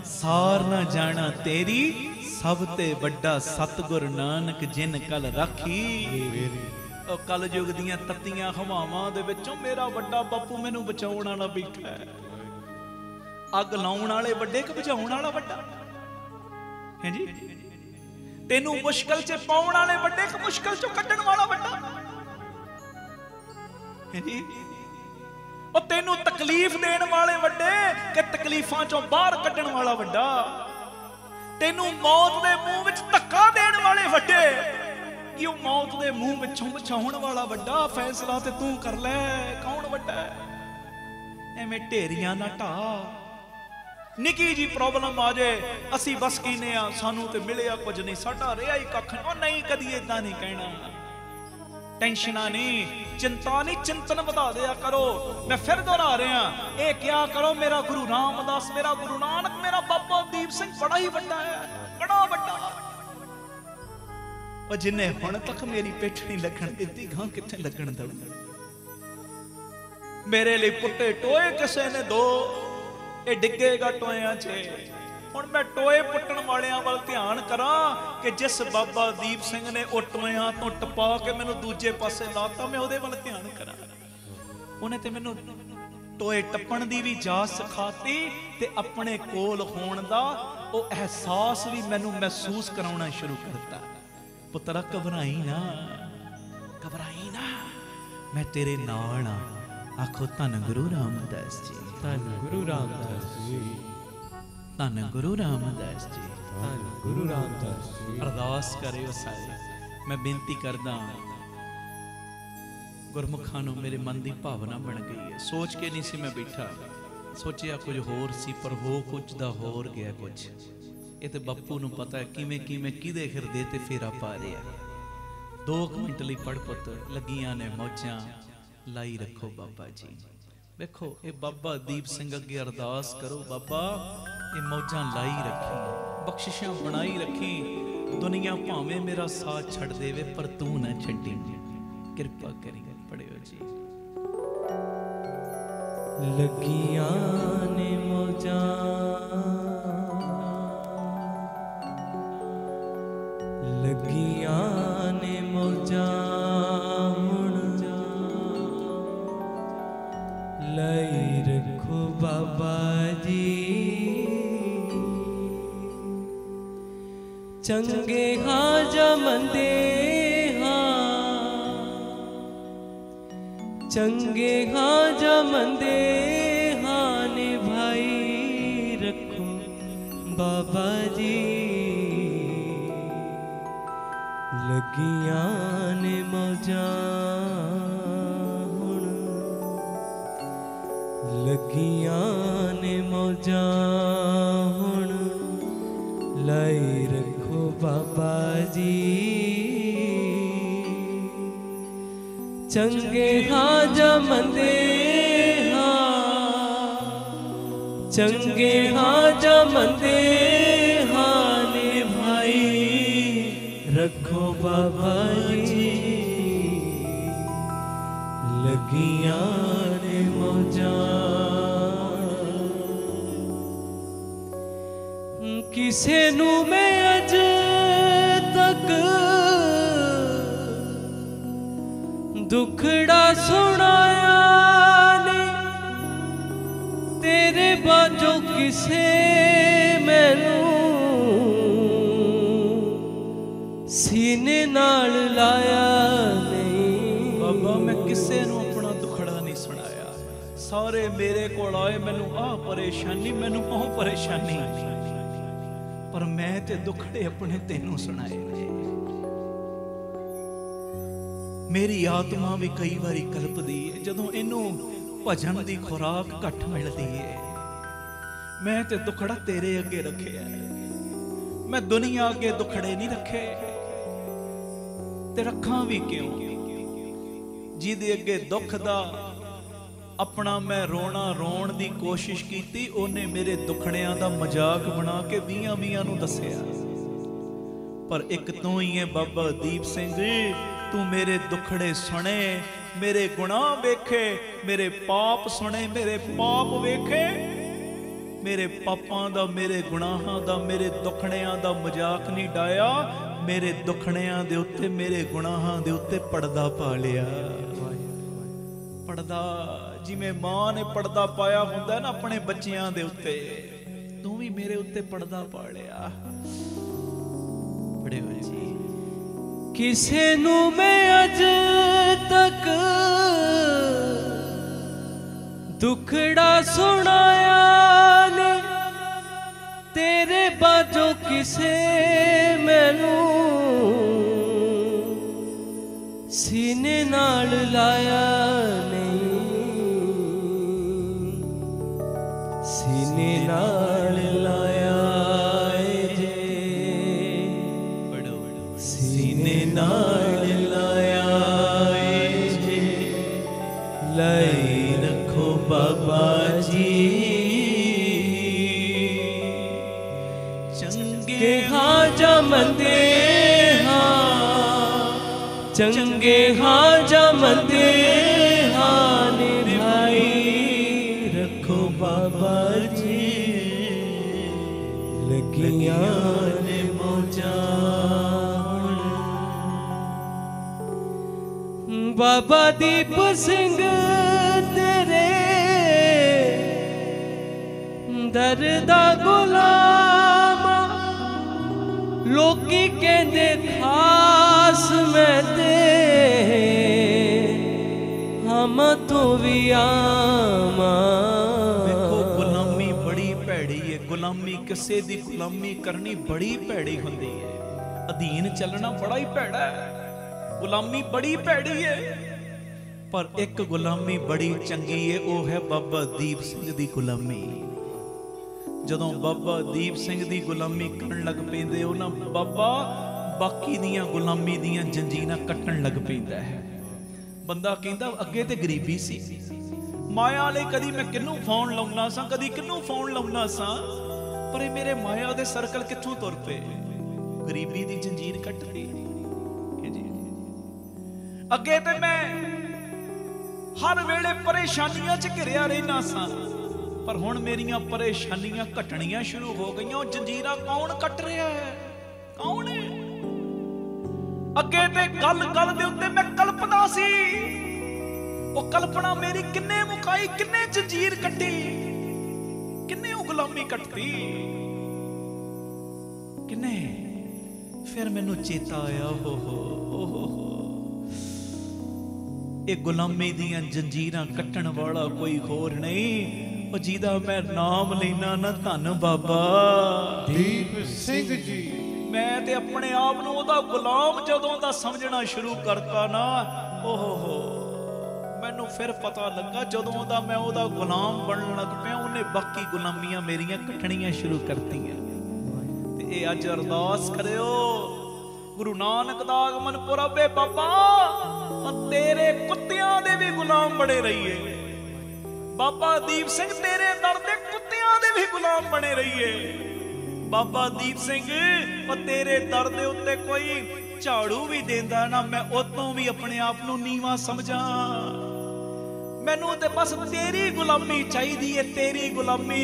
Speaker 2: ਸਾਰ ਨਾ ਜਾਣਾ ਤੇਰੀ, ਸਭ ਤੇ ਵੱਡਾ ਸਤਿਗੁਰ ਨਾਨਕ ਜਿਨ ਕਲ ਰਾਖੀ। ਉਹ ਕਲ ਯੁਗ ਦੀਆਂ ਤੱਤੀਆਂ ਹਵਾਵਾਂ ਦੇ ਵਿੱਚੋਂ ਮੇਰਾ ਵੱਡਾ ਬਾਪੂ ਮੈਨੂੰ ਬਚਾਉਣ ਵਾਲਾ ਬੈਠਾ ਹੈ। ਅੱਗ ਲਾਉਣ ਵਾਲੇ ਵੱਡੇ ਕਿ ਬੁਝਾਉਣ ਵਾਲਾ ਵੱਡਾ? ਹੈ ਜੀ। ਤੈਨੂੰ ਮੁਸ਼ਕਲ 'ਚ ਪਾਉਣ ਵਾਲੇ ਵੱਡੇ ਕਿ ਮੁਸ਼ਕਲ 'ਚੋਂ ਕੱਢਣ ਵਾਲਾ ਵੱਡਾ? ਹੈ ਜੀ। ਉਹ ਤੈਨੂੰ ਤਕਲੀਫ ਦੇਣ ਵਾਲੇ ਵੱਡੇ ਕਿ ਤਕਲੀਫਾਂ ਚੋਂ ਬਾਹਰ ਕੱਢਣ ਵਾਲਾ ਵੱਡਾ? ਤੈਨੂੰ ਮੌਤ ਦੇ ਮੂੰਹ ਵਿੱਚ ਧੱਕਾ ਦੇਣ ਵਾਲੇ ਵੱਡੇ ਕਿ ਉਹ ਮੌਤ ਦੇ ਮੂੰਹ ਵਿੱਚੋਂ ਬਚਾਉਣ ਵਾਲਾ ਵੱਡਾ? ਫੈਸਲਾ ਤੇ ਤੂੰ ਕਰ ਲੈ, ਕੌਣ ਵੱਡਾ? ਐਵੇਂ ਢੇਰੀਆਂ ਨਾ ਢਾ। ਨਿੱਕੀ ਜੀ ਪ੍ਰੋਬਲਮ ਆ ਜੇ ਅਸੀਂ ਬਸ ਕਹਿੰਦੇ ਆ ਸਾਨੂੰ ਤੇ ਮਿਲਿਆ ਕੁਝ ਨਹੀਂ, ਸਾਡਾ ਰਿਹਾ ਹੀ ਕੱਖ ਨਹੀਂ। ਉਹ ਨਹੀਂ, ਕਦੀ ਏਦਾਂ ਨਹੀਂ ਕਹਿਣਾ। ਟੈਨਸ਼ਨਾਂ ਨਹੀਂ, ਚਿੰਤਾ ਨਹੀਂ, ਚਿੰਤਨ ਵਧਾ ਦਿਆ ਕਰੋ। ਮੈਂ ਫਿਰ ਦੁਹਰਾ ਰਿਹਾ, ਇਹ ਕਿਹਾ ਕਰੋ ਮੇਰਾ ਗੁਰੂ ਰਾਮਦਾਸ, ਮੇਰਾ ਗੁਰੂ ਨਾਨਕ, ਮੇਰਾ ਬਾਬਾ ਦੀਪ ਸਿੰਘ ਬੜਾ ਹੀ ਵੱਡਾ ਹੈ, ਬੜਾ ਵੱਡਾ। ਉਹ ਜਿੰਨੇ ਹੁਣ ਤੱਕ ਮੇਰੀ ਪਿੱਠ ਨਹੀਂ ਲੱਗਣ ਦਿੱਤੀ, ਗਾਂ ਕਿੱਥੇ ਲੱਗਣ ਦਊ? ਮੇਰੇ ਲਈ ਪੁੱਟੇ ਟੋਏ ਕਿਸੇ ਨੇ ਦੋ, ਇਹ ਡਿੱਗੇਗਾ ਟੋਇਆਂ 'ਚ। ਹੁਣ ਮੈਂ ਟੋਏ ਪੁੱਟਣ ਵਾਲਿਆਂ ਵੱਲ ਧਿਆਨ ਕਰਾਂ ਕਿ ਜਿਸ ਬਾਬਾ ਦੀਪ ਸਿੰਘ ਨੇ ਉਹ ਟੋਇਆਂ ਤੋਂ ਟਪਾ ਕੇ ਮੈਨੂੰ ਦੂਜੇ ਪਾਸੇ ਲਾਤਾ, ਮੈਂ ਉਹਦੇ ਵੱਲ ਧਿਆਨ ਕਰਾਂ। ਉਹਨੇ ਤੇ ਮੈਨੂੰ ਟੋਏ ਟੱਪਣ ਦੀ ਵੀ ਜਾਚ ਸਿਖਾਤੀ ਤੇ ਆਪਣੇ ਕੋਲ ਹੋਣ ਦਾ ਉਹ ਅਹਿਸਾਸ ਵੀ ਮੈਨੂੰ ਮਹਿਸੂਸ ਕਰਾਉਣਾ ਸ਼ੁਰੂ ਕਰਤਾ। ਪੁੱਤਰਾ ਘਬਰਾਈ ਨਾ, ਘਬਰਾਈ ਨਾ, ਮੈਂ ਤੇਰੇ ਨਾਲ ਆ। ਆਖੋ ਧੰਨ ਗੁਰੂ ਰਾਮਦਾਸ ਜੀ,
Speaker 3: ਧੰਨ ਗੁਰੂ ਰਾਮਦਾਸ ਜੀ,
Speaker 1: ਧੰਨ ਗੁਰੂ ਰਾਮਦਾਸ ਜੀ,
Speaker 3: ਧੰਨ ਗੁਰੂ ਰਾਮਦਾਸ ਜੀ।
Speaker 1: ਅਰਦਾਸ ਕਰਿਓ ਸਾਰੇ। ਮੈਂ ਬੇਨਤੀ ਕਰਦਾ, ਗੁਰਮੁਖਾਂ ਨੂੰ ਮੇਰੇ ਮਨ ਦੀ ਭਾਵਨਾ ਬਣ ਗਈ ਹੈ। ਸੋਚ ਕੇ ਨਹੀਂ ਸੀ ਮੈਂ ਬੈਠਾ, ਸੋਚਿਆ ਕੁਝ ਹੋਰ ਸੀ ਪਰ ਹੋ ਕੁਝ ਦਾ ਹੋਰ ਗਿਆ ਕੁਝ। ਇਹ ਤੇ ਬਾਪੂ ਨੂੰ ਪਤਾ ਹੈ ਕਿਵੇਂ ਕਿਵੇਂ ਕਿਹਦੇ ਹਿਰਦੇ ਤੇ ਫੇਰਾ ਪਾ ਰਿਹਾ। 2 ਮਿੰਟ ਲਈ ਪੜ ਪੁੱਤ, ਲੱਗੀਆਂ ਨੇ ਮੌਜਾਂ ਲਾਈ ਰੱਖੋ ਬਾਬਾ ਜੀ। ਵੇਖੋ ਇਹ ਬਾਬਾ ਦੀਪ ਸਿੰਘ ਅੱਗੇ ਅਰਦਾਸ ਕਰੋ, ਬਾਬਾ ਇਹ ਮੌਜਾਂ ਲਾਈ ਰੱਖੀ, ਬਖਸ਼ਿਸ਼ਾਂ ਬਣਾਈ ਰੱਖੀ। ਦੁਨੀਆ ਭਾਵੇਂ ਮੇਰਾ ਸਾਥ ਛੱਡ ਦੇਵੇ ਪਰ ਤੂੰ ਨਾ ਛੱਡੀ, ਕਿਰਪਾ ਕਰੀ। ਪੜਿਓ ਜੀ।
Speaker 3: ਲੱਗੀਆਂ ਨੇ ਮੌਜਾਂ, ਲੱਗੀਆਂ ਨੇ ਮੌਜਾਂ, ਹੁਣ ਲਈ ਰੱਖੋ ਬਾਬਾ ਜੀ। ਚੰਗੇ ਹਾਂ ਜਾਂ ਮੰਦੇ ਹਾਂ, ਚੰਗੇ ਹਾਂ ਜਾਂ ਮੰਦੇ ਹਾਂ, ਨਿਭਾਈ ਰੱਖੋ ਬਾਬਾ ਜੀ। ਲੱਗੀਆਂ ਨੇ ਮੌਜਾਂ ਹੁਣ, ਲੱਗੀਆਂ ਨੇ ਮੌਜਾਂ ਹੁਣ, ਲਾਈ ਰੱਖੋ ਬਾਬਾ ਜੀ। ਚੰਗੇ ਹਾਂ ਜਾਂ ਮੰਦੇ ਹਾਂ, ਚੰਗੇ ਹਾਂ ਜਾਂ ਮੰਦੇ ਹਾਂ, ਨਿਭਾਈ ਰੱਖੋ ਬਾਬਾ ਜੀ। ਲੱਗੀਆਂ ਨੇ ਮੌਜਾਂ, ਕਿਸੇ ਨੂੰ ਮੈਂ ਅਜ ਤੱਕ ਦੁਖੜਾ ਸੁਣਾਇਆ ਨੀ, ਤੇਰੇ ਬਾਝੋਂ ਕਿਸੇ ਮੈਨੂੰ ਸੀਨੇ ਨਾਲ ਲਾਇਆ ਨਹੀਂ।
Speaker 2: ਬਾਬਾ ਮੈਂ ਕਿਸੇ ਨੂੰ ਆਪਣਾ ਦੁਖੜਾ ਨਹੀਂ ਸੁਣਾਇਆ, ਸਾਰੇ ਮੇਰੇ ਕੋਲ ਆਏ, ਮੈਨੂੰ ਆਹ ਪਰੇਸ਼ਾਨੀ, ਮੈਨੂੰ ਉਹ ਪਰੇਸ਼ਾਨੀ, ਪਰ ਮੈਂ ਤੇ ਦੁਖੜੇ ਆਪਣੇ ਤੈਨੂੰ ਸੁਣਾਏ ਨੇ। ਮੇਰੀ ਆਤਮਾ ਵੀ ਕਈ ਵਾਰੀ ਕਲਪਦੀ ਹੈ ਜਦੋਂ ਇਹਨੂੰ ਭਜਨ ਦੀ ਖੁਰਾਕ ਘੱਟ ਮਿਲਦੀ ਹੈ। ਮੈਂ ਤੇ ਦੁਖੜਾ ਤੇਰੇ ਅੱਗੇ ਰੱਖਿਆ, ਮੈਂ ਦੁਨੀਆ ਅੱਗੇ ਦੁਖੜੇ ਨਹੀਂ ਰੱਖੇ। ਤੇ ਰੱਖਾਂ ਵੀ ਕਿਉਂ? ਜਿਹਦੇ ਅੱਗੇ ਦੁੱਖ ਦਾ ਆਪਣਾ ਮੈਂ ਰੋਣਾ ਰੋਣ ਦੀ ਕੋਸ਼ਿਸ਼ ਕੀਤੀ, ਉਹਨੇ ਮੇਰੇ ਦੁਖੜਿਆਂ ਦਾ ਮਜ਼ਾਕ ਬਣਾ ਕੇ 20 ਨੂੰ ਦੱਸਿਆ। ਪਰ ਇੱਕ ਤੂੰ ਹੀ ਹੈ ਬਾਬਾ ਦੀਪ ਸਿੰਘ ਜੀ, ਤੂੰ ਮੇਰੇ ਦੁਖੜੇ ਸੁਣੇ, ਮੇਰੇ ਗੁਨਾਹ ਵੇਖੇ, ਮੇਰੇ ਪਾਪ ਸੁਣੇ, ਮੇਰੇ ਪਾਪ ਵੇਖੇ, ਮੇਰੇ ਪਾਪਾਂ ਦਾ, ਮੇਰੇ ਗੁਨਾਹਾਂ ਦਾ, ਮੇਰੇ ਦੁਖੜਿਆਂ ਦਾ ਮਜ਼ਾਕ ਨਹੀਂ ਡਾਇਆ। ਮੇਰੇ ਦੁਖੜਿਆਂ ਦੇ ਉੱਤੇ, ਮੇਰੇ ਗੁਨਾਹਾਂ ਦੇ ਉੱਤੇ ਪਰਦਾ ਪਾ ਲਿਆ। ਪਰਦਾ ਜਿਵੇਂ ਮਾਂ ਨੇ ਪਰਦਾ ਪਾਇਆ ਹੁੰਦਾ ਨਾ ਆਪਣੇ ਬੱਚਿਆਂ ਦੇ ਉੱਤੇ, ਤੂੰ ਵੀ ਮੇਰੇ ਉੱਤੇ ਪਰਦਾ ਪਾ ਲਿਆ। ਪੜਿਓ ਜੀ।
Speaker 3: ਕਿਸੇ ਨੂੰ ਮੈਂ ਅਜ ਤੱਕ दुखड़ा सुनाया ने तेरे बाजो किसे मैनू सीने नाल लाया नहीं, सीने नाल लाया जे, सीने नाल लाया जे, लाई रखो बाबा जी। चंगे हाँ जमदे चंगे हाँ जमदे हाँ निभाई रखो बाबा जी, लगियां ने मौजा। बाबा दीप सिंह तेरे दर दा गुलाम, लोकी कहंदे खास मैं ते हम तो भी आमा।
Speaker 2: देखो गुलामी बड़ी भैड़ी है, गुलामी किसे दी गुलामी करनी बड़ी भैड़ी हुंदी है, अधीन चलना बड़ा ही भैड़ा है, गुलामी बड़ी भैड़ी है। पर एक गुलामी बड़ी चंगी है, वो है बाबा दीप सिंह दी गुलामी। ਜਦੋਂ ਬਾਬਾ ਦੀਪ ਸਿੰਘ ਦੀ ਗੁਲਾਮੀ ਕਰਨ ਲੱਗ ਪੈਂਦੇ ਹੋ ਨਾ, ਬਾਬਾ ਬਾਕੀ ਦੀਆਂ ਗੁਲਾਮੀ ਦੀਆਂ ਜੰਜੀਰਾਂ ਕੱਟਣ ਲੱਗ ਪੈਂਦਾ ਹੈ। ਬੰਦਾ ਕਹਿੰਦਾ ਅੱਗੇ ਤੇ ਗਰੀਬੀ ਸੀ, ਮਾਇਆ ਲਈ ਕਦੀ ਮੈਂ ਕਿਹਨੂੰ ਫੋਨ ਲਾਉਣਾ ਸਾਂ, ਕਦੀ ਕਿਹਨੂੰ ਫੋਨ ਲਾਉਣਾ ਸਾਂ, ਪਰ ਇਹ ਮੇਰੇ ਮਾਇਆ ਦੇ ਸਰਕਲ ਕਿੱਥੋਂ ਤੁਰ ਪਏ, ਗਰੀਬੀ ਦੀ ਜੰਜੀਰ ਕੱਟ ਲਈ। ਅੱਗੇ ਤੇ ਮੈਂ ਹਰ ਵੇਲੇ ਪਰੇਸ਼ਾਨੀਆਂ 'ਚ ਘਿਰਿਆ ਰਹਿਣਾ ਸਾਂ, पर हुण मेरियां परेशानियां घटनियां शुरू हो गई। जंजीरां कौन कट रहा है, कौन है? अगे ते गल गल दे उत्ते मैं कल्पना सी, वो कल्पना मेरी किन्ने मुकाई, किन्ने जंजीर कट्टी, किन्ने गुलामी कटती, किन्ने। फिर मैनू चेता आया, हो ये गुलामी दियां जंजीरां कट्टण वाला कोई होर नहीं, ਜਿਹਦਾ ਮੈਂ ਨਾਮ ਲੈਣਾ ਨਾ, ਧੰਨ ਬਾਬਾ
Speaker 4: ਦੀਪ ਸਿੰਘ ਜੀ।
Speaker 2: ਮੈਂ ਤੇ ਆਪਣੇ ਆਪ ਨੂੰ ਉਹਦਾ ਗੁਲਾਮ ਜਦੋਂ ਦਾ ਸਮਝਣਾ ਸ਼ੁਰੂ ਕਰਤਾ ਨਾ, ਓਹੋ ਮੈਨੂੰ ਫਿਰ ਪਤਾ ਲੱਗਾ ਜਦੋਂ ਦਾ ਮੈਂ ਉਹਦਾ ਗੁਲਾਮ ਬਣਨ ਲੱਗ ਪਿਆ, ਉਹਨੇ ਬਾਕੀ ਗੁਲਾਮੀਆਂ ਮੇਰੀਆਂ ਕੱਟਣੀਆਂ ਸ਼ੁਰੂ ਕਰਤੀਆਂ। ਤੇ ਇਹ ਅੱਜ ਅਰਦਾਸ ਕਰਿਓ, ਗੁਰੂ ਨਾਨਕ ਦਾ ਆਗਮਨ ਪੁਰਬ ਏ ਬਾਬਾ, ਤੇਰੇ ਕੁੱਤਿਆਂ ਦੇ ਵੀ ਗੁਲਾਮ ਬਣੇ ਰਹੀਏ। बाबा दीप सिंह तेरे दर दे कुत्तियां दे भी गुलाम बने रहिए। बाबा दीप सिंह तेरे दर दे उत्ते कोई झाड़ू भी देंदा ना, मैं उतों भी अपने आप नूं नीवा समझां। मैनू ते बस तेरी गुलामी चाहिदी है, तेरी गुलामी,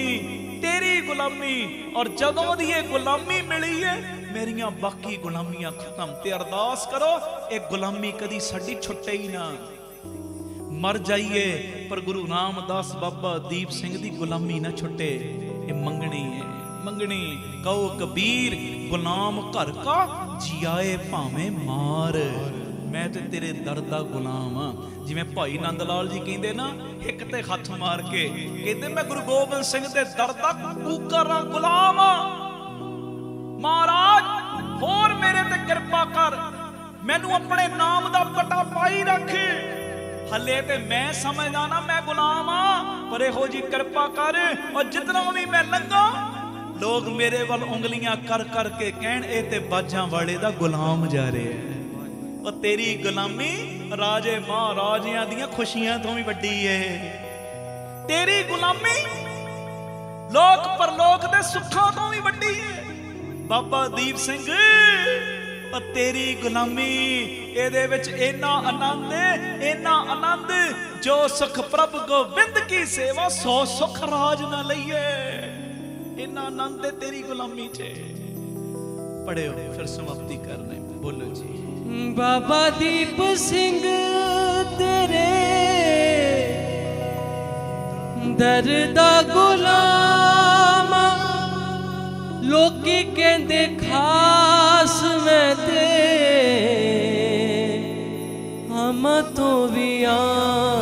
Speaker 2: तेरी गुलामी। और जदों दी ये गुलामी मिली है, मेरियां बाकी गुलामियां खत्म। ते अरदास करो ये गुलामी कदी साडी छुट्टे ही ना, मर जाइए पर गुरु रामदास बाबा दीप सिंह दी गुलामी ना छुटे। ये मंगनी है, मंगनी। कहो कबीर गुलाम घर का जियाए भावे मार। मैं ते तेरे दर दा गुलाम हाँ। जिवें भाई नंद लाल जी कहंदे ना, एक ते हथ मार के कहंदे मैं गुरु गोबिंद सिंह दे दर दा कूकर गुलाम हाँ। महाराज होर मेरे ते कृपा कर, मैनू अपने नाम दा पटा पाई रख। हले ते मैं समझदा ना मैं गुलाम हाँ, पर इहो जी कृपा कर। और जितना भी मैं लंघा, लोग मेरे वल उंगलियां कर कर के कहण ए ते बाजां वाले दा गुलाम जा रहे हैं। और तेरी गुलामी राजे महाराजियां दियां खुशियां तो भी वड्डी है। तेरी गुलामी लोक परलोक दे सुखां तो भी वड्डी है। बाबा दीप सिंह तेरी गुलामी ਇਹਦੇ ਵਿੱਚ ਇੰਨਾ ਆਨੰਦ ਹੈ, ਇੰਨਾ ਆਨੰਦ ਜੋ ਸੁਖ ਪ੍ਰਭ ਗੋਬਿੰਦ ਕੀ ਸੇਵਾ, ਸੋ ਸੁਖ ਰਾਜ ਨਾ ਲਈਏ। ਇੰਨਾ ਆਨੰਦ ਹੈ ਤੇਰੀ ਗੁਲਾਮੀ 'ਚ। ਪੜਿਓ ਫਿਰ ਸਮਾਪਤੀ ਕਰਨੇ। ਬੋਲੋ ਜੀ।
Speaker 3: ਬਾਬਾ ਦੀਪ ਸਿੰਘ ਤੇਰੇ ਦਰ ਦਾ ਗੁਲਾਮ, ਲੋਕੀ ਕਹਿੰਦੇ ਖਾਸ ਮੈਂ ਤੇ हम तो भी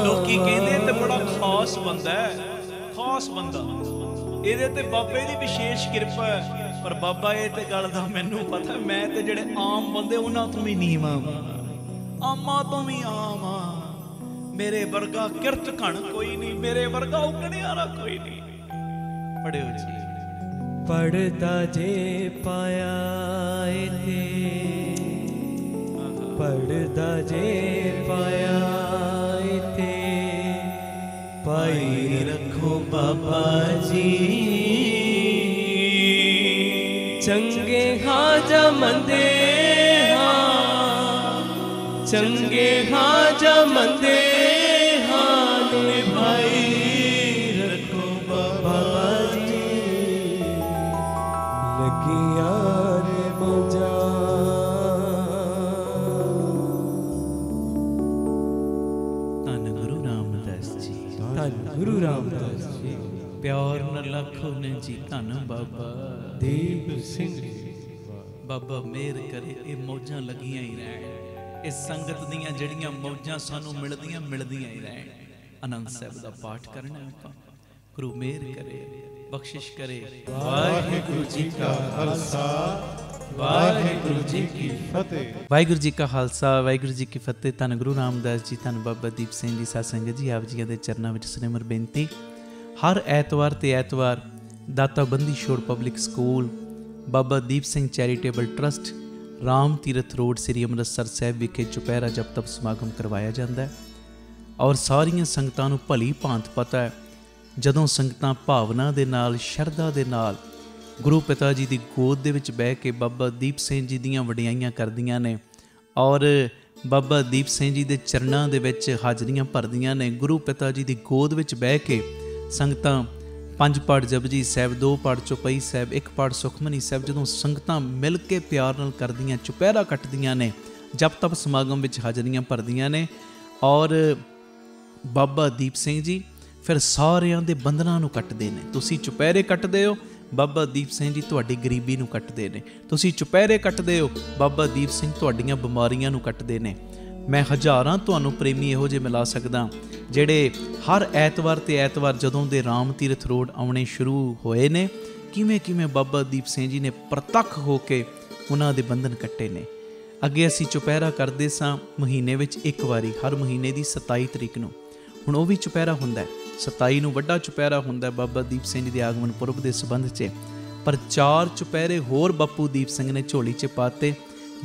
Speaker 2: लोकी कहते ते बड़ा खास ਬੰਦਾ ਹੈ, ਖਾਸ ਬੰਦਾ। ਇਹਦੇ ਤੇ ਬਾਬੇ ਦੀ ਵਿਸ਼ੇਸ਼ ਕਿਰਪਾ ਹੈ। ਪਰ ਬਾਬਾ ਇਹ ਤੇ ਗੱਲ ਦਾ ਮੈਨੂੰ ਪਤਾ, ਮੈਂ ਤੇ ਜਿਹੜੇ ਆਮ ਬੰਦੇ ਉਹਨਾਂ ਤੋਂ ਵੀ ਨੀਵਾਂ ਵਾਂ, ਆਮਾਂ ਤੋਂ ਵੀ ਆਮ ਆ। ਮੇਰੇ ਵਰਗਾ ਕਿਰਤ ਘਣ ਕੋਈ ਨਹੀਂ, ਮੇਰੇ ਵਰਗਾ ਉਗਣੇ ਵਾਲਾ ਕੋਈ ਨਹੀਂ। ਪੜਿਓ ਜੀ।
Speaker 3: ਪੜਦਾ ਜੇ ਪਾਇਆ ਇਥੇ, ਪੜਦਾ ਜੇ ਪਾਇਆ ਇਥੇ, ਪਾਈ ਰੱਖੋ ਬਾਬਾ ਜੀ। ਚੰਗੇ ਹਾਂ ਜਾਂ ਮੰਦੇ ਹਾਂ, ਚੰਗੇ ਹਾਂ ਜਾਂ ਮੰਦੇ ਹਾਂ, ਨਿਭਾਈ ਰੱਖੋ ਬਾਬਾ ਜੀ। ਲੱਗੀਆਂ ਨੇ ਮੌਜਾਂ,
Speaker 1: ਧੰਨ ਗੁਰੂ ਰਾਮਦਾਸ ਜੀ,
Speaker 3: ਧੰਨ ਗੁਰੂ ਰਾਮਦਾਸ ਜੀ।
Speaker 1: ਪਿਆਰ ਨਾਲ ਲੱਖੋ ਨੇ ਜੀ ਧੰਨ ਬਾਬਾ
Speaker 3: ਦੀਪ ਸਿੰਘ।
Speaker 1: ਬਾਬਾ ਮਿਹਰ ਕਰੇ ਇਹ ਮੌਜਾਂ ਲੱਗੀਆਂ ਹੀ ਰਹਿਣ, ਇਸ ਸੰਗਤ ਦੀਆਂ ਜਿਹੜੀਆਂ ਮੌਜਾਂ ਸਾਨੂੰ ਮਿਲਦੀਆਂ ਹੀ ਰਹਿਣ। ਆਨੰਦ ਸਾਹਿਬ ਦਾ ਪਾਠ ਕਰਨਾ ਆਪਾਂ। ਗੁਰੂ ਮਿਹਰ ਕਰੇ, ਬਖਸ਼ਿਸ਼ ਕਰੇ।
Speaker 4: ਵਾਹਿਗੁਰੂ ਜੀ ਕਾ ਖਾਲਸਾ, ਵਾਹਿਗੁਰੂ ਜੀ ਕੀ ਫਤਿਹ।
Speaker 1: ਵਾਹਿਗੁਰੂ ਜੀ ਕਾ ਖਾਲਸਾ, ਵਾਹਿਗੁਰੂ ਜੀ ਕੀ ਫਤਿਹ। ਧੰਨ ਗੁਰੂ ਰਾਮਦਾਸ ਜੀ, ਧੰਨ ਬਾਬਾ ਦੀਪ ਸਿੰਘ ਜੀ। ਸਾਧ ਸੰਗਤ ਜੀ, ਆਪ ਜੀਆਂ ਦੇ ਚਰਨਾਂ ਵਿੱਚ ਸਿਮਰ ਬੇਨਤੀ। ਹਰ ਐਤਵਾਰ ਤੇ ਐਤਵਾਰ ਦਾਤਾ Bandi Chhor public school, Baba Deep Singh charitable trust, Ram Tirath road, ਸ੍ਰੀ ਅੰਮ੍ਰਿਤਸਰ ਸਾਹਿਬ ਵਿਖੇ ਚੁਪਹਿਰਾ ਜਪ ਤਪ ਸਮਾਗਮ ਕਰਵਾਇਆ ਜਾਂਦਾ ਹੈ। ਔਰ ਸਾਰੀਆਂ ਸੰਗਤਾਂ ਨੂੰ ਭਲੀ ਭਾਂਤ ਪਤਾ ਹੈ, ਜਦੋਂ ਸੰਗਤਾਂ ਭਾਵਨਾ ਦੇ ਨਾਲ, ਸ਼ਰਧਾ ਦੇ ਨਾਲ ਗੁਰੂ ਪਿਤਾ ਜੀ ਦੀ ਗੋਦ ਦੇ ਵਿੱਚ ਬਹਿ ਕੇ ਬਾਬਾ ਦੀਪ ਸਿੰਘ ਜੀ ਦੀਆਂ ਵਡਿਆਈਆਂ ਕਰਦੀਆਂ ਨੇ ਔਰ ਬਾਬਾ ਦੀਪ ਸਿੰਘ ਜੀ ਦੇ ਚਰਨਾਂ ਦੇ ਵਿੱਚ ਹਾਜ਼ਰੀਆਂ ਭਰਦੀਆਂ ਨੇ। ਗੁਰੂ ਪਿਤਾ ਜੀ ਦੀ ਗੋਦ ਵਿੱਚ ਬਹਿ ਕੇ ਸੰਗਤਾਂ 5 ਪਾਠ ਜਪਜੀ ਸਾਹਿਬ, 2 ਪਾਠ ਚੌਪਈ ਸਾਹਿਬ, 1 ਪਾਠ ਸੁਖਮਨੀ ਸਾਹਿਬ ਜਦੋਂ ਸੰਗਤਾਂ ਮਿਲ ਕੇ ਪਿਆਰ ਨਾਲ ਕਰਦੀਆਂ, ਚੁਪਹਿਰਾ ਕੱਟਦੀਆਂ ਨੇ, ਜਪ ਤਪ ਸਮਾਗਮ ਵਿੱਚ ਹਾਜ਼ਰੀਆਂ ਭਰਦੀਆਂ ਨੇ। ਔਰ ਬਾਬਾ ਦੀਪ ਸਿੰਘ ਜੀ ਫਿਰ ਸਾਰਿਆਂ ਦੇ ਬੰਧਨਾਂ ਨੂੰ ਕੱਟਦੇ ਨੇ। ਤੁਸੀਂ ਚੁਪਹਿਰੇ ਕੱਟਦੇ ਹੋ, ਬਾਬਾ ਦੀਪ ਸਿੰਘ ਜੀ ਤੁਹਾਡੀ ਗਰੀਬੀ ਨੂੰ ਕੱਟਦੇ ਨੇ। ਤੁਸੀਂ ਚੁਪਹਿਰੇ ਕੱਟਦੇ ਹੋ, ਬਾਬਾ ਦੀਪ ਸਿੰਘ ਤੁਹਾਡੀਆਂ ਬਿਮਾਰੀਆਂ ਨੂੰ ਕੱਟਦੇ ਨੇ। ਮੈਂ ਹਜ਼ਾਰਾਂ ਤੁਹਾਨੂੰ ਪ੍ਰੇਮੀ ਇਹੋ ਜਿਹੇ ਮਿਲਾ ਸਕਦਾ ਜਿਹੜੇ ਹਰ ਐਤਵਾਰ ਤੇ ਐਤਵਾਰ ਜਦੋਂ ਦੇ ਰਾਮ ਤੀਰਥ ਰੋਡ ਆਉਣੇ ਸ਼ੁਰੂ ਹੋਏ ਨੇ, ਕਿਵੇਂ ਬਾਬਾ ਦੀਪ ਸਿੰਘ ਜੀ ਨੇ ਪ੍ਰਤੱਖ ਹੋ ਕੇ ਉਹਨਾਂ ਦੇ ਬੰਧਨ ਕੱਟੇ ਨੇ। ਅੱਗੇ ਅਸੀਂ ਚੁਪਹਿਰਾ ਕਰਦੇ ਸਾਂ ਮਹੀਨੇ ਵਿੱਚ ਇੱਕ ਵਾਰੀ, ਹਰ ਮਹੀਨੇ ਦੀ 27 ਤਰੀਕ ਨੂੰ। ਹੁਣ ਉਹ ਵੀ ਚੁਪਹਿਰਾ ਹੁੰਦਾ ਹੈ, 27 ਨੂੰ ਵੱਡਾ ਚੁਪਹਿਰਾ ਹੁੰਦਾ ਬਾਬਾ ਦੀਪ ਸਿੰਘ ਜੀ ਦੇ ਆਗਮਨ ਪੁਰਬ ਦੇ ਸੰਬੰਧ 'ਚ। ਪਰ 4 ਚੁਪਹਿਰੇ ਹੋਰ ਬਾਪੂ ਦੀਪ ਸਿੰਘ ਨੇ ਝੋਲੀ 'ਚ ਪਾਤੇ।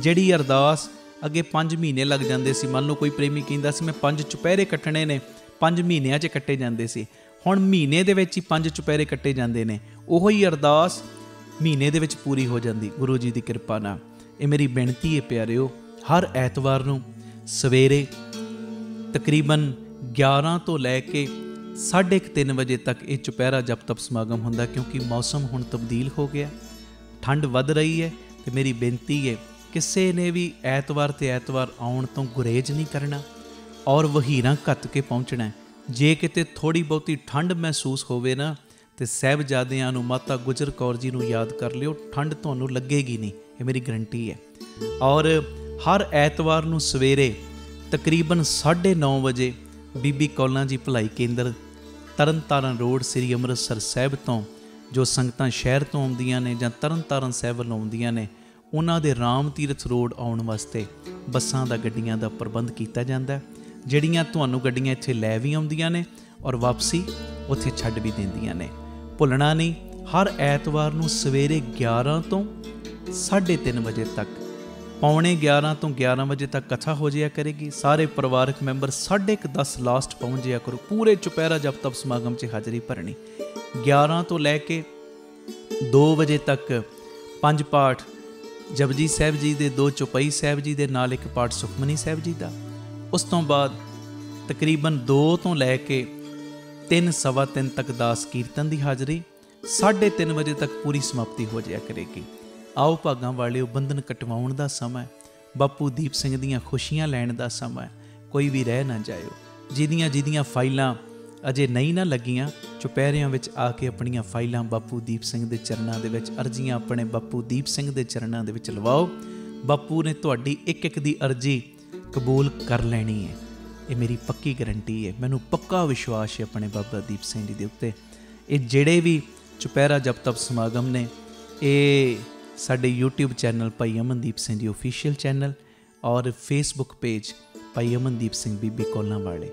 Speaker 1: ਜਿਹੜੀ ਅਰਦਾਸ ਅੱਗੇ 5 ਮਹੀਨੇ ਲੱਗ ਜਾਂਦੇ ਸੀ, ਮੰਨ ਲਓ ਕੋਈ ਪ੍ਰੇਮੀ ਕਹਿੰਦਾ ਸੀ ਮੈਂ 5 ਚੁਪਹਿਰੇ ਕੱਟਣੇ ਨੇ, 5 ਮਹੀਨਿਆਂ 'ਚ ਕੱਟੇ ਜਾਂਦੇ ਸੀ। ਹੁਣ ਮਹੀਨੇ ਦੇ ਵਿੱਚ ਹੀ 5 ਚੁਪਹਿਰੇ ਕੱਟੇ ਜਾਂਦੇ ਨੇ। ਉਹੋ ਹੀ ਅਰਦਾਸ ਮਹੀਨੇ ਦੇ ਵਿੱਚ ਪੂਰੀ ਹੋ ਜਾਂਦੀ ਗੁਰੂ ਜੀ ਦੀ ਕਿਰਪਾ ਨਾਲ। ਇਹ ਮੇਰੀ ਬੇਨਤੀ ਹੈ ਪਿਆਰਿਓ, ਹਰ ਐਤਵਾਰ ਨੂੰ ਸਵੇਰੇ ਤਕਰੀਬਨ 11 ਤੋਂ ਲੈ ਕੇ 3:30 ਵਜੇ ਤੱਕ ਇਹ ਚੁਪਹਿਰਾ ਜਪ ਤਪ ਸਮਾਗਮ ਹੁੰਦਾ, ਕਿਉਂਕਿ ਮੌਸਮ ਹੁਣ ਤਬਦੀਲ ਹੋ ਗਿਆ, ਠੰਡ ਵੱਧ ਰਹੀ ਹੈ। ਤੇ ਮੇਰੀ ਬੇਨਤੀ ਹੈ ਕਿਸੇ ਨੇ ਵੀ ਐਤਵਾਰ ਤੇ ਐਤਵਾਰ ਆਉਣ ਤੋਂ ਗੁਰੇਜ਼ ਨਹੀਂ ਕਰਨਾ ਔਰ ਵਹੀਰਾਂ ਘੱਤ ਕੇ ਪਹੁੰਚਣਾ। ਜੇ ਕਿਤੇ ਥੋੜ੍ਹੀ ਬਹੁਤੀ ਠੰਡ ਮਹਿਸੂਸ ਹੋਵੇ ਨਾ, ਤੇ ਸਾਹਿਬਜ਼ਾਦਿਆਂ ਨੂੰ, ਮਾਤਾ ਗੁਜਰ ਕੌਰ ਜੀ ਨੂੰ ਯਾਦ ਕਰ ਲਿਓ, ਠੰਡ ਤੁਹਾਨੂੰ ਲੱਗੇਗੀ ਨਹੀਂ, ਇਹ ਮੇਰੀ ਗਰੰਟੀ ਹੈ। ਔਰ ਹਰ ਐਤਵਾਰ ਨੂੰ ਸਵੇਰੇ ਤਕਰੀਬਨ 9:30 ਵਜੇ ਬੀਬੀ ਕੌਲਾਂ ਜੀ ਭਲਾਈ ਕੇਂਦਰ, ਤਰਨਤਾਰਨ ਰੋਡ, ਸ੍ਰੀ ਅੰਮ੍ਰਿਤਸਰ ਸਾਹਿਬ ਤੋਂ ਜੋ ਸੰਗਤਾਂ ਸ਼ਹਿਰ ਤੋਂ ਆਉਂਦੀਆਂ ਨੇ ਜਾਂ ਤਰਨਤਾਰਨ ਸਾਹਿਬ ਵੱਲ ਆਉਂਦੀਆਂ ਨੇ, ਉਹਨਾਂ ਦੇ ਰਾਮ ਤੀਰਥ ਰੋਡ ਆਉਣ ਵਾਸਤੇ ਬੱਸਾਂ ਦਾ, ਗੱਡੀਆਂ ਦਾ ਪ੍ਰਬੰਧ ਕੀਤਾ ਜਾਂਦਾ, ਜਿਹੜੀਆਂ ਤੁਹਾਨੂੰ ਗੱਡੀਆਂ ਇੱਥੇ ਲੈ ਵੀ ਆਉਂਦੀਆਂ ਨੇ ਔਰ ਵਾਪਸੀ ਉੱਥੇ ਛੱਡ ਵੀ ਦਿੰਦੀਆਂ ਨੇ। ਭੁੱਲਣਾ ਨਹੀਂ, ਹਰ ਐਤਵਾਰ ਨੂੰ ਸਵੇਰੇ 11 ਤੋਂ 3:30 ਵਜੇ ਤੱਕ, ਪੌਣੇ 11 ਤੋਂ 11 ਵਜੇ ਤੱਕ ਕਥਾ ਹੋ ਜਾਇਆ ਕਰੇਗੀ। ਸਾਰੇ ਪਰਿਵਾਰਕ ਮੈਂਬਰ 10:30 ਲਾਸਟ ਪਹੁੰਚ ਜਾਇਆ ਕਰੋ। ਪੂਰੇ ਚੁਪਹਿਰਾ ਜਪ ਤਪ ਸਮਾਗਮ 'ਚ ਹਾਜ਼ਰੀ ਭਰਨੀ। 11 ਤੋਂ ਲੈ ਕੇ 2 ਵਜੇ ਤੱਕ 5 ਪਾਠ ਜਪਜੀ ਸਾਹਿਬ ਜੀ ਦੇ, 2 ਚੌਪਈ ਸਾਹਿਬ ਜੀ ਦੇ ਨਾਲ 1 ਪਾਠ ਸੁਖਮਨੀ ਸਾਹਿਬ ਜੀ ਦਾ। ਉਸ ਤੋਂ ਬਾਅਦ ਤਕਰੀਬਨ 2 ਤੋਂ ਲੈ ਕੇ 3, ਸਵਾ 3 ਤੱਕ ਦਾਸ ਕੀਰਤਨ ਦੀ ਹਾਜ਼ਰੀ। 3:30 ਵਜੇ ਤੱਕ ਪੂਰੀ ਸਮਾਪਤੀ ਹੋ ਜਾਇਆ ਕਰੇਗੀ। ਆਓ ਭਾਗਾਂ ਵਾਲਿਓ, ਬੰਧਨ ਕਟਵਾਉਣ ਦਾ ਸਮਾਂ, ਬਾਪੂ ਦੀਪ ਸਿੰਘ ਦੀਆਂ ਖੁਸ਼ੀਆਂ ਲੈਣ ਦਾ ਸਮਾਂ। ਕੋਈ ਵੀ ਰਹਿ ਨਾ ਜਾਇਓ। ਜਿਹਦੀਆਂ ਫਾਈਲਾਂ ਅਜੇ ਨਹੀਂ ਨਾ ਲੱਗੀਆਂ, ਚੁਪਹਿਰਿਆਂ ਵਿੱਚ ਆ ਕੇ ਆਪਣੀਆਂ ਫਾਈਲਾਂ ਬਾਪੂ ਦੀਪ ਸਿੰਘ ਦੇ ਚਰਨਾਂ ਦੇ ਵਿੱਚ, ਅਰਜ਼ੀਆਂ ਆਪਣੇ ਬਾਪੂ ਦੀਪ ਸਿੰਘ ਦੇ ਚਰਨਾਂ ਦੇ ਵਿੱਚ ਲਵਾਓ। ਬਾਪੂ ਨੇ ਤੁਹਾਡੀ ਇੱਕ ਦੀ ਅਰਜ਼ੀ ਕਬੂਲ ਕਰ ਲੈਣੀ ਹੈ। ये मेरी पक्की गारंटी है, मैनू पक्का विश्वास है अपने बाबा दीप सिंह जी के उत्ते। ये जेड़े भी चुपहरा जप तप समागम ने, ये साडे यूट्यूब चैनल भाई अमनदीप सिंह जी ऑफिशियल चैनल और फेसबुक पेज भाई अमनदीप सिंह बीबी कोलां वाले,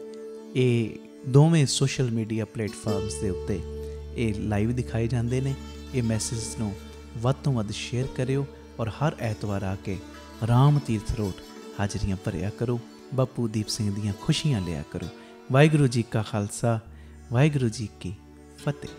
Speaker 1: ये दोवें सोशल मीडिया प्लेटफॉर्म्स के उत्ते ये लाइव दिखाए जाते हैं। ये मैसेज नूं वध तो वध शेयर करियो और हर ऐतवार आके राम तीर्थ रोड हाजरियां भरिया करो, बापू दीप सिंह दियां खुशियां लिया करो। वाहिगुरू जी का खालसा, वाहिगुरू जी की फतेह।